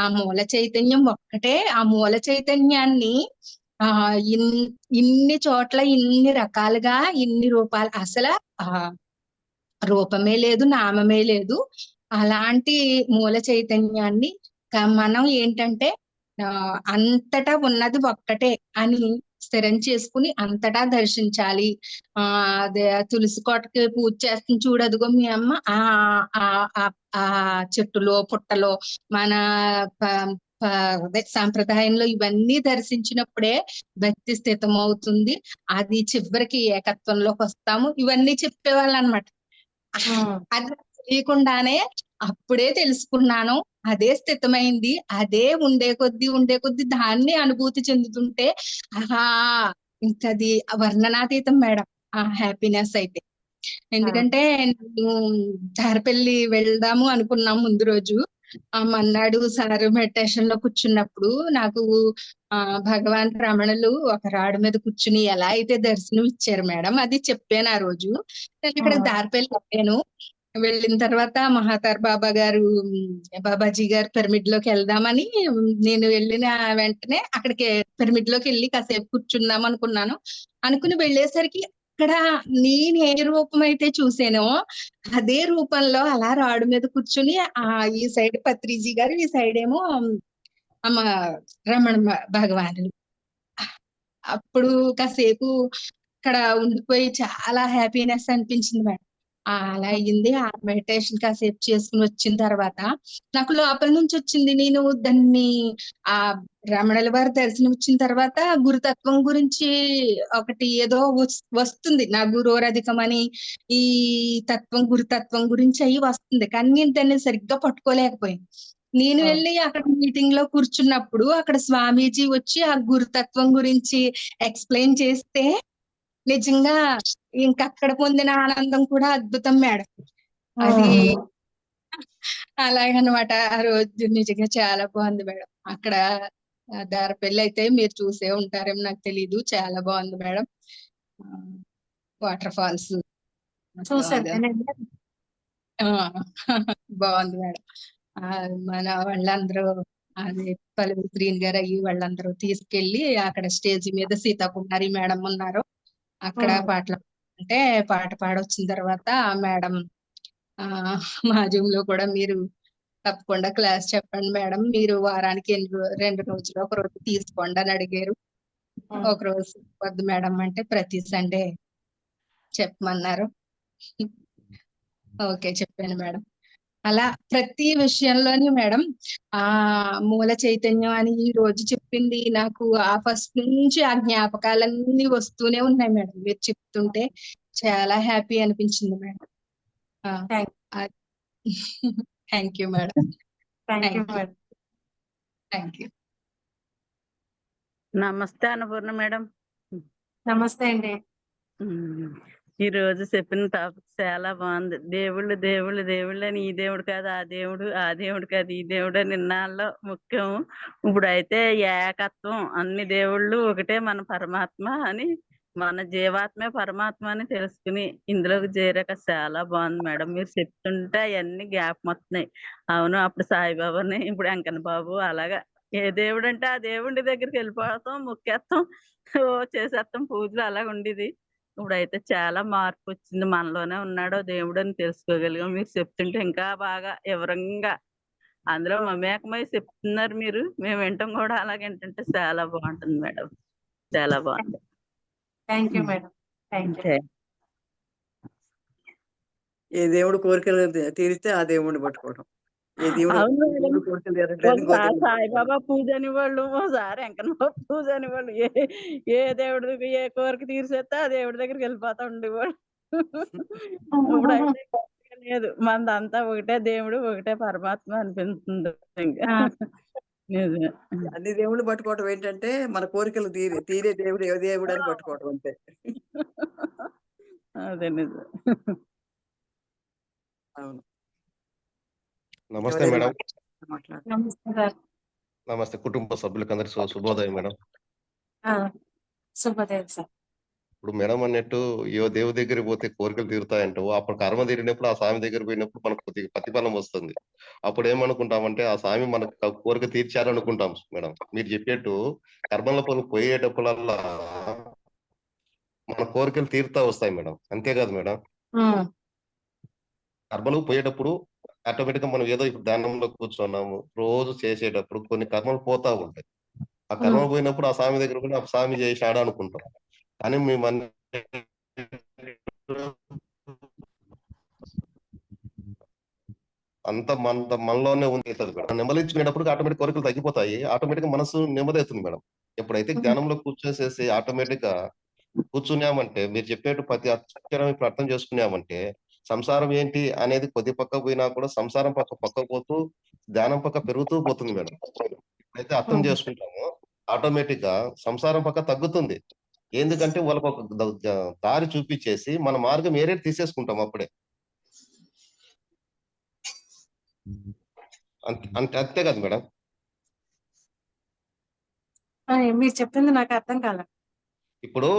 ఆ మూల చైతన్యం ఒక్కటే. ఆ మూల చైతన్యాన్ని ఇన్ని చోట్ల ఇన్ని రకాలుగా ఇన్ని రూపాలు, అసలు రూపమే లేదు, నామమే లేదు. అలాంటి మూల చైతన్యాన్ని మనం ఏంటంటే అంతటా ఉన్నది ఒక్కటే అని స్థిరం చేసుకుని అంతటా దర్శించాలి. అదే తులసి కోటకి పూజ చేస్తుంది చూడదుగో మీ అమ్మ, ఆ చెట్టులో పుట్టలో మన అదే సాంప్రదాయంలో ఇవన్నీ దర్శించినప్పుడే భక్తి స్థితం అవుతుంది. అది చివరికి ఏకత్వంలోకి వస్తాము. ఇవన్నీ చెప్పేవాళ్ళు అనమాట. అది తెలియకుండానే అప్పుడే తెలుసుకున్నాను, అదే స్థితమైంది, అదే ఉండే కొద్దీ దాన్ని అనుభూతి చెందుతుంటే ఆహా ఇంకది వర్ణనాతీతం మేడం ఆ హ్యాపీనెస్ అయితే. ఎందుకంటే నేను ధారపల్లి వెళ్దాము అనుకున్నాం ముందు రోజు. మన్నాడు సార్ మెడిటేషన్ లో కూర్చున్నప్పుడు నాకు భగవాన్ రమణులు ఒక రాడు మీద కూర్చుని ఎలా అయితే దర్శనం ఇచ్చారు మేడం, అది చెప్పాను ఆ రోజు. నేను ఇక్కడ ధారపల్లి వెళ్ళాను. వెళ్ళిన తర్వాత మహాతార్ బాబాజీ గారు పిరమిడ్ లోకి వెళ్దామని నేను వెళ్ళిన వెంటనే అక్కడికి పిరమిడ్ లోకి వెళ్ళి కాసేపు కూర్చుందాం అనుకున్నాను. అనుకుని వెళ్ళేసరికి అక్కడ నేను ఏ రూపం అయితే చూసానో అదే రూపంలో అలా రాడు మీద కూర్చుని ఈ సైడ్ పత్రిజీ గారు, ఈ సైడ్ ఏమో అమ్మ రమణ భగవానులు. అప్పుడు కాసేపు అక్కడ ఉండిపోయి చాలా హ్యాపీనెస్ అనిపించింది మేడం. అలా అయ్యింది. ఆ మెడిటేషన్ కాసేపు చేసుకుని వచ్చిన తర్వాత నాకు లోపల నుంచి వచ్చింది. నేను దాన్ని ఆ రమణుల వారి దర్శనం ఇచ్చిన తర్వాత గురుతత్వం గురించి ఒకటి ఏదో వస్తుంది, నా గురోరధికం అని ఈ తత్వం గురుతత్వం గురించి అయ్యి వస్తుంది, కానీ నేను దాన్ని సరిగ్గా పట్టుకోలేకపోయాను. నేను వెళ్ళి అక్కడ మీటింగ్ లో కూర్చున్నప్పుడు అక్కడ స్వామీజీ వచ్చి ఆ గురుతత్వం గురించి ఎక్స్ప్లెయిన్ చేస్తే నిజంగా ఇంకా అక్కడ పొందిన ఆనందం కూడా అద్భుతం మేడం. అది అలాగనమాట. ఆ రోజు నిజంగా చాలా బాగుంది మేడం. అక్కడ దారపల్లి అయితే మీరు చూసే ఉంటారేమో నాకు తెలీదు, చాలా బాగుంది మేడం. వాటర్ ఫాల్స్ బాగుంది మేడం. మన వాళ్ళందరూ అది పలువురు గ్రీన్ గారు అయ్యి వాళ్ళందరూ తీసుకెళ్లి అక్కడ స్టేజ్ మీద సీతాకుమారి మేడం ఉన్నారు, అక్కడ పాటలు అంటే పాట పాడొచ్చిన తర్వాత మేడం మా జూమ్ లో కూడా మీరు తప్పకుండా క్లాస్ చెప్పండి మేడం, మీరు వారానికి 2 రోజులు ఒక రోజు తీసుకోండి అని అడిగారు. ఒక రోజు వద్దు మేడం అంటే ప్రతి సండే చెప్పమన్నారు. ఓకే చెప్పాను మేడం. అలా ప్రతి విషయంలోని మేడం మూల చైతన్యం అని ఈ రోజు చెప్పింది నాకు ఆ ఫస్ట్ నుంచి ఆ జ్ఞాపకాలన్నీ వస్తూనే ఉన్నాయి మేడం. మీరు చెప్తుంటే చాలా హ్యాపీ అనిపించింది madam. Thank you madam. Thank you. నమస్తే అన్నపూర్ణ మేడం. నమస్తే అండి. ఈ రోజు చెప్పిన టాపిక్ చాలా బాగుంది. దేవుళ్ళు దేవుళ్ళు దేవుళ్ళు అని, ఈ దేవుడు కాదు ఆ దేవుడు, ఆ దేవుడు కాదు ఈ దేవుడు అని ఇన్నాళ్ళు ముఖ్యం. ఇప్పుడు అయితే ఏకత్వం, అన్ని దేవుళ్ళు ఒకటే మన పరమాత్మ అని, మన జీవాత్మే పరమాత్మ అని తెలుసుకుని ఇందులోకి చేరాక చాలా బాగుంది మేడం. మీరు చెప్తుంటే అవన్నీ జ్ఞాపకం వస్తున్నాయి. అవును, అప్పుడు సాయిబాబాని, ఇప్పుడు వెంకన్న బాబు, అలాగా ఏ దేవుడు అంటే ఆ దేవుడి దగ్గరికి వెళ్ళిపోతాం, ముక్కేస్తాం, చేసేస్తాం పూజలు, అలాగ ఉండేది. ఇప్పుడైతే చాలా మార్పు వచ్చింది, మనలోనే ఉన్నాడో దేవుడు అని తెలుసుకోగలిగాం. మీరు చెప్తుంటే ఇంకా బాగా వివరంగా అందులో మమేకమై చెప్తున్నారు మీరు, మేము వింటాం కూడా. అలాగే ఏంటంటే చాలా బాగుంటుంది మేడం, చాలా బాగుంది. Thank you madam. ఏ దేవుడు కోరికలు తీరిస్తే ఆ దేవుడిని పట్టుకోవడం, ఏ దేవుడు కోరికలు తీరట్లేదు సాయిబాబా పూజ అనేవాళ్ళు, ఓసారి వెంకన్న పూజ అనేవాళ్ళు, ఏ దేవుడికి ఏ కోరిక తీర్చేస్తే ఆ దేవుడి దగ్గరికి వెళ్ళిపోతా ఉండేవాళ్ళు. ఇప్పుడైతే లేదు, మనదంతా ఒకటే దేవుడు, ఒకటే పరమాత్మ అనిపిస్తుంది. ఇంకా అన్ని దేవుళ్ళు పట్టుకోవటం ఏంటంటే మన కోరికలు తీరే దేవుడు ఏ దేవుడు అని పట్టుకోవటం అంతే. అదే నిజం. అవును. నమస్తే ఎవరైనా మేడం. మాట్లాడు. నమస్తే సార్. నమస్తే కుటుంబ సభ్యులకు అందరికి శుభోదయం మేడం. శుభోదయం సార్. ఇప్పుడు మేడం అన్నట్టు దేవుడి దగ్గరికి పోతే కోరికలు తీరుతాయంటూ అప్పుడు కర్మ తీరినప్పుడు ఆ స్వామి దగ్గర పోయినప్పుడు మనకు కొద్దిగా ప్రతిఫలం వస్తుంది. అప్పుడు ఏమనుకుంటామంటే ఆ స్వామి మనకు కోరిక తీర్చారనుకుంటాం మేడం. మీరు చెప్పేట్టు కర్మల పనులు పోయేటప్పుడల్లా మన కోరికలు తీరుతా వస్తాయి మేడం. అంతే కాదు మేడం. కర్మలు పోయేటప్పుడు ఆటోమేటిక్ గా మనం ఏదో ఇప్పుడు ధ్యానంలో కూర్చున్నాము రోజు చేసేటప్పుడు కొన్ని కర్మలు పోతా ఉంటాయి. ఆ కర్మలు పోయినప్పుడు ఆ స్వామి దగ్గర పోయి ఆ స్వామి చేశాడు అనుకుంటాం. కానీ మేము అంత మనలోనే ఉంది మేడం. నెమ్మదించుకునేటప్పుడు ఆటోమేటిక్ కోరికలు తగ్గిపోతాయి. ఆటోమేటిక్ గా మనసు నెమ్మదవుతుంది మేడం. ఎప్పుడైతే ధ్యానంలో కూర్చోసేసి ఆటోమేటిక్ గా కూర్చున్నామంటే మీరు చెప్పేట్టు ప్రతి అక్షరం ఇప్పుడు అర్థం చేసుకున్నామంటే సంసారం ఏంటి అనేది కొద్ది పక్క పోయినా కూడా సంసారం పక్క పోతూ ధ్యానం పక్క పెరుగుతూ పోతుంది మేడం. ఎప్పుడైతే అర్థం చేసుకుంటామో ఆటోమేటిక్ గా సంసారం పక్క తగ్గుతుంది. ఎందుకంటే వాళ్ళకు ఒక దారి చూపించేసి మన మార్గం ఏరేది తీసేసుకుంటాం అప్పుడే. అంతే కదా మేడం. మీరు చెప్పింది నాకు అర్థం కాలే. ఇప్పుడు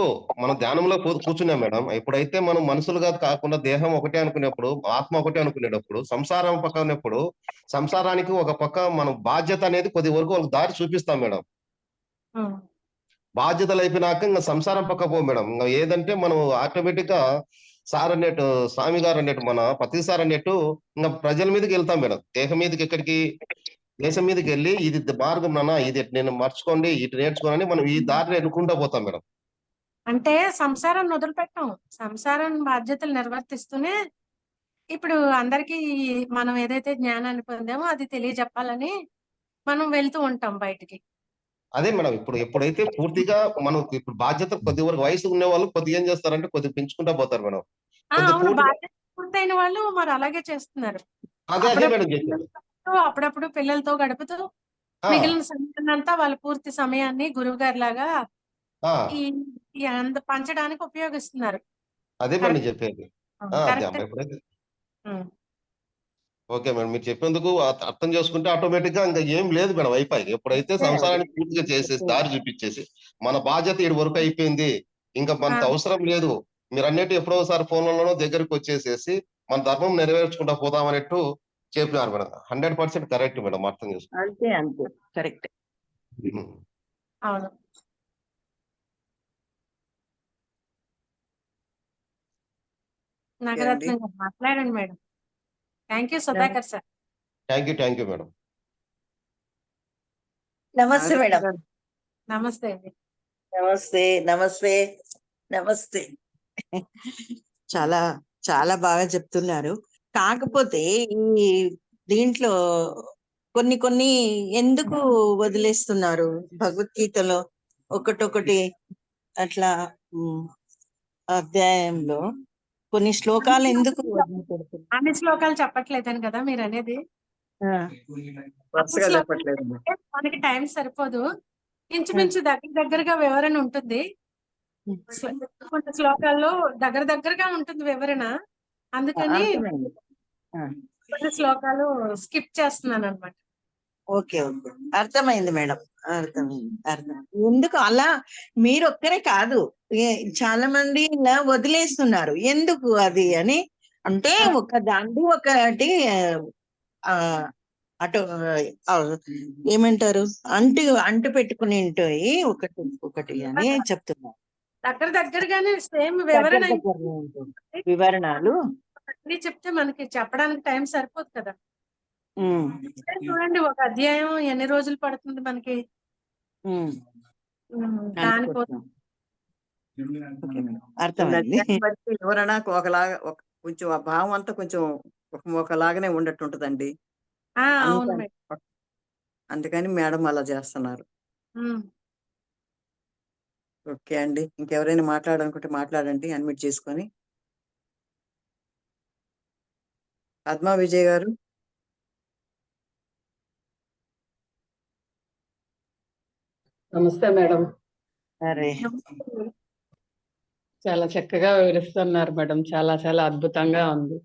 మనం ధ్యానంలో కూర్చున్నాం మేడం. ఎప్పుడైతే మనం మనుషులుగా కాకుండా దేహం ఒకటే అనుకునేప్పుడు ఆత్మ ఒకటే అనుకునేటప్పుడు సంసారం పక్క ఉన్నప్పుడు సంసారానికి ఒక పక్క మనం బాధ్యత అనేది కొద్ది వరకు వాళ్ళకి దారి చూపిస్తాం మేడం. బాధ్యతలు అయిపోయినాక ఇంకా సంసారం పక్క పో మేడం. ఇంకా ఏదంటే మనం ఆటోమేటిక్ గా సార్ అన్నట్టు స్వామి గారు అన్నట్టు మన పతి సార్ అన్నట్టు ఇంకా ప్రజల మీదకి వెళ్తాం మేడం. దేహం మీదకి ఎక్కడికి దేశం మీదకి వెళ్ళి ఇది మార్గం నాన్న ఇది నేను మర్చుకోండి ఇటు నేర్చుకోనని మనం ఈ దారిని ఎన్నుకుంటూ పోతాం మేడం. అంటే సంసారాన్ని వదిలిపెట్టాం. సంసారం బాధ్యతలు నిర్వర్తిస్తూనే ఇప్పుడు అందరికీ మనం ఏదైతే జ్ఞానాన్ని పొందామో అది తెలియజెప్పాలని మనం వెళ్తూ ఉంటాం బయటికి. అదే మేడం. ఇప్పుడు ఎప్పుడైతే పూర్తిగా మనం ఇప్పుడు బాధ్యత కొద్ది వరకు వయసు ఉన్న వాళ్ళు కొద్దిగా ఏం చేస్తారంటే కొద్దిగా పెంచుకుంటా పోతారు మేడం. అవును, బాధ్యత పూర్తయిన వాళ్ళు మరి అలాగే చేస్తున్నారు. అదే మేడం చెప్పారు. అప్పుడప్పుడు పిల్లలతో గడుపుతూ మిగిలిన సమయాన్నంతా వాళ్ళ పూర్తి సమయాన్ని గురువు గారి లాగా పంచడానికి ఉపయోగిస్తున్నారు. అదే మేడం చెప్పేది. Okay madam. మీరు చెప్పేందుకు అర్థం చేసుకుంటే ఆటోమేటిక్ గా ఇంకా ఏం లేదు మేడం అయిపోయి. ఎప్పుడైతే సంసారాన్ని పూర్తిగా చేసేసి దారి చూపించేసి మన బాధ్యత ఇటు వరకు అయిపోయింది ఇంకా మనకు అవసరం లేదు మీరు అన్నట్టు ఎప్పుడో ఒకసారి ఫోన్లలోనో దగ్గరికి వచ్చేసేసి మన ధర్మం నెరవేర్చుకుంటా పోదాం అన్నట్టు చెప్పినారు మేడం. 100% correct madam. అర్థం చేసుకుంటాం. అంతే అంతే కరెక్ట్. అవును. నాగరత్నం గారు మాట్లాడండి madam. Thank you Sudhakar sir. Thank you madam. నమస్తే మేడం. నమస్తే అండి. నమస్తే నమస్తే నమస్తే. చాలా చాలా బాగా చెప్తున్నారు. కాకపోతే ఈ దీంట్లో కొన్ని కొన్ని ఎందుకు వదిలేస్తున్నారు భగవద్గీతలో ఒకటొకటి అట్లా అధ్యాయంలో కొన్ని శ్లోకాలు ఎందుకు అన్ని శ్లోకాలు చెప్పట్లేదని కదా మీరు అనేది? మనకి టైం సరిపోదు. ఇంచుమించు దగ్గరగా వివరణ ఉంటుంది. కొన్ని శ్లోకాల్లో దగ్గరగా ఉంటుంది వివరణ. అందుకని కొన్ని శ్లోకాలు స్కిప్ చేస్తున్నాను అన్నమాట. ఓకే ఓకే అర్థమైంది మేడం. అర్థమైంది. ఎందుకు అలా మీరు ఒక్కరే కాదు చాలా మంది ఇలా వదిలేస్తున్నారు. ఎందుకు అది అని అంటే ఒక దాంట్లో ఒకటి అటు ఏమంటారు అంటు పెట్టుకుని ఉంటాయి ఒకటి అని చెప్తున్నారు. దగ్గరగానే సేమ్ వివరణలు చెప్తే మనకి చెప్పడానికి టైం సరిపోదు కదా. చూడండి ఒక అధ్యాయం ఎన్ని రోజులు పడుతుంది మనకి దానికోసం. వివరణ ఒకలాగా కొంచెం ఆ భావం అంతా కొంచెం ఒకలాగానే ఉండట్టుంటదండి. అందుకని మేడం అలా చేస్తున్నారు. ఓకే అండి. ఇంకెవరైనా మాట్లాడాలనుకుంటే మాట్లాడండి అన్మ్యూట్ చేసుకొని. పద్మా విజయ్ గారు. నమస్తే మేడం. అరే చాలా చక్కగా వివరిస్తున్నారు మేడం. చాలా చాలా అద్భుతంగా ఉంది.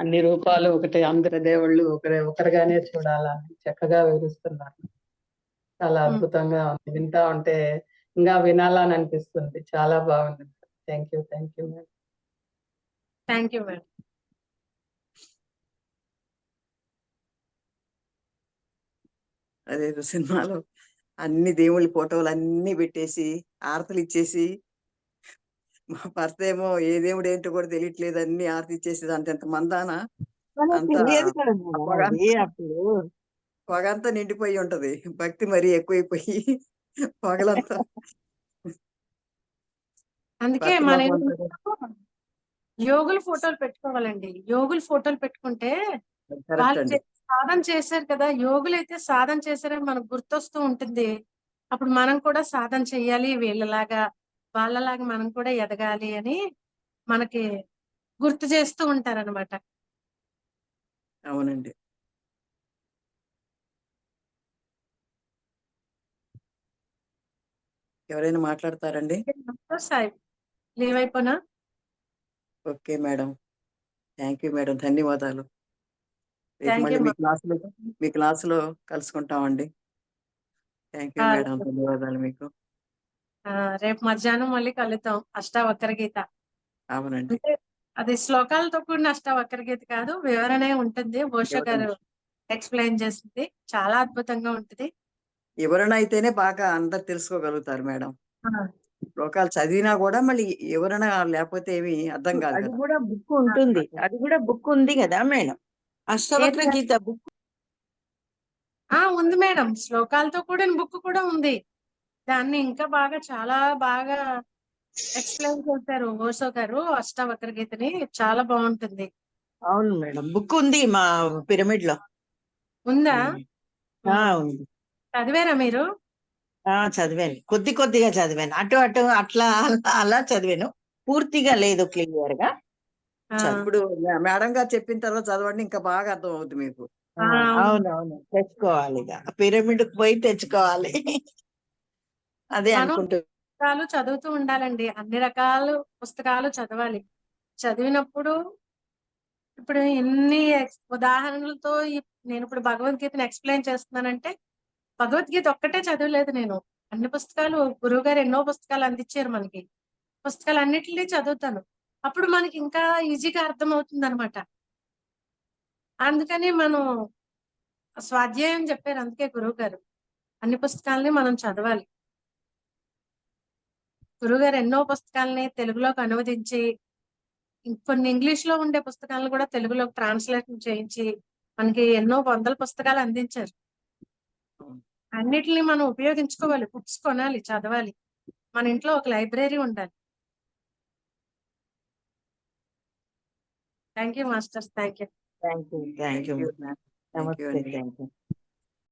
అన్ని రూపాలు ఒకటే, అందరి దేవుళ్ళు ఒకరిగానే చూడాలని చక్కగా వివరిస్తున్నారు. చాలా అద్భుతంగా ఉంది. వింటా ఉంటే ఇంకా వినాలని అనిపిస్తుంది. చాలా బాగుంది. Thank you madam. Thank you madam. అదేదో సినిమాలో అన్ని దేవుళ్ళ ఫోటోలు అన్ని పెట్టేసి ఆరతలు ఇచ్చేసి, మా భర్త ఏమో ఏ దేవుడు ఏంటో కూడా తెలియట్లేదు, అన్ని ఆరతి ఇచ్చేసి అంత మందాన అంత తెలియదు కదా మేడం అది అప్పుడు. పొగంతా నిండిపోయి ఉంటది, భక్తి మరీ ఎక్కువైపోయి పొగలంతా అందుకే భర్త మన లోపం అంతా యోగుల ఫోటోలు పెట్టుకోవాలండి. యోగుల ఫోటోలు పెట్టుకుంటే కరెక్ట్ వాళ్ళు అండి. సాధన చేశారు కదా, యోగులైతే సాధన చేశారని మనకు గుర్తొస్తూ ఉంటుంది. అప్పుడు మనం కూడా సాధన చెయ్యాలి, వీళ్ళలాగా వాళ్ళలాగా మనం కూడా ఎదగాలి అని మనకి గుర్తు చేస్తూ ఉంటారన్నమాట. అవునండి. ఎవరైనా మాట్లాడతారండి? సాయి లీవ్ అయిపోనా? Okay madam, thank you madam, ధన్యవాదాలు. రేపు థ్యాంక్ మళ్ళీ యూ మీ క్లాసులో కలుసుకుంటామండి. థ్యాంక్ యూ మేడం, ధన్యవాదాలు మీకు. రేపు మధ్యాహ్నం మళ్ళీ కలుద్దాం. అష్టావక్ర గీత అవునండి. అంటే అది శ్లోకాలతో కూడిన అష్టావక్ర గీత కాదు, వివరణే ఉంటుంది. ఓషో గారు ఎక్స్ప్లెయిన్ చేస్తుంది, చాలా అద్భుతంగా ఉంటుంది. వివరణ అయితేనే బాగా అందరు తెలుసుకోగలుగుతారు మేడం. శ్లోకాలు చదివినా కూడా మళ్ళీ వివరణ లేకపోతే ఏమి అర్థం కాదు అది కదా. కూడా బుక్ ఉంటుంది, అది కూడా బుక్ ఉంది కదా మేడం, అష్టవక్ర గీత బుక్. ఉంది మేడం, శ్లోకాలతో కూడిన బుక్ కూడా ఉంది. దాన్ని ఇంకా బాగా చాలా బాగా ఎక్స్ప్లెయిన్ చేశారు ఓషో గారు. అష్టావక్ర గీతని చాలా బాగుంటుంది. అవును మేడం, బుక్ ఉంది మా పిరమిడ్ లో. ఉందా? ఉంది. చదివారా మీరు? చదివాను, కొద్దిగా చదివాను, అటు అటు అట్లా అలా చదివాను, పూర్తిగా లేదు క్లియర్ గా. ఇప్పుడు మేడం గారు చెప్పిన తర్వాత చదవండి, ఇంకా బాగా అర్థం అవుతుంది మీకు. అవునవును, తెచ్చుకోవాలి, ఇక పిరమిడ్ పోయి తెచ్చుకోవాలి. అదే అనుకుంటూ పుస్తకాలు చదువుతూ ఉండాలండి. అన్ని రకాల పుస్తకాలు చదవాలి. చదివినప్పుడు ఇప్పుడు ఎన్ని ఉదాహరణలతో నేను ఇప్పుడు భగవద్గీతను ఎక్స్ప్లెయిన్ చేస్తున్నానంటే, భగవద్గీత ఒక్కటే చదవలేదు నేను. అన్ని పుస్తకాలు, గురువు గారు ఎన్నో పుస్తకాలు అందించారు మనకి. పుస్తకాలు అన్నిటినీ చదువుతాను. అప్పుడు మనకి ఇంకా ఈజీగా అర్థం అవుతుంది అనమాట. అందుకని మనం స్వాధ్యాయం చెప్పారు, అందుకే గురువు గారు అన్ని పుస్తకాలని మనం చదవాలి. గురువుగారు ఎన్నో పుస్తకాలని తెలుగులోకి అనువదించి, కొన్ని ఇంగ్లీష్ లో ఉండే పుస్తకాలను కూడా తెలుగులోకి ట్రాన్స్లేషన్ చేయించి మనకి ఎన్నో వందల పుస్తకాలు అందించారు. అన్నిటిని మనం ఉపయోగించుకోవాలి, బుక్స్ కొనాలి, చదవాలి. మన ఇంట్లో ఒక లైబ్రరీ ఉండాలి. Thank you masters, thank you. Thank you. Thank you. నమస్తే, థ్యాంక్ యూ.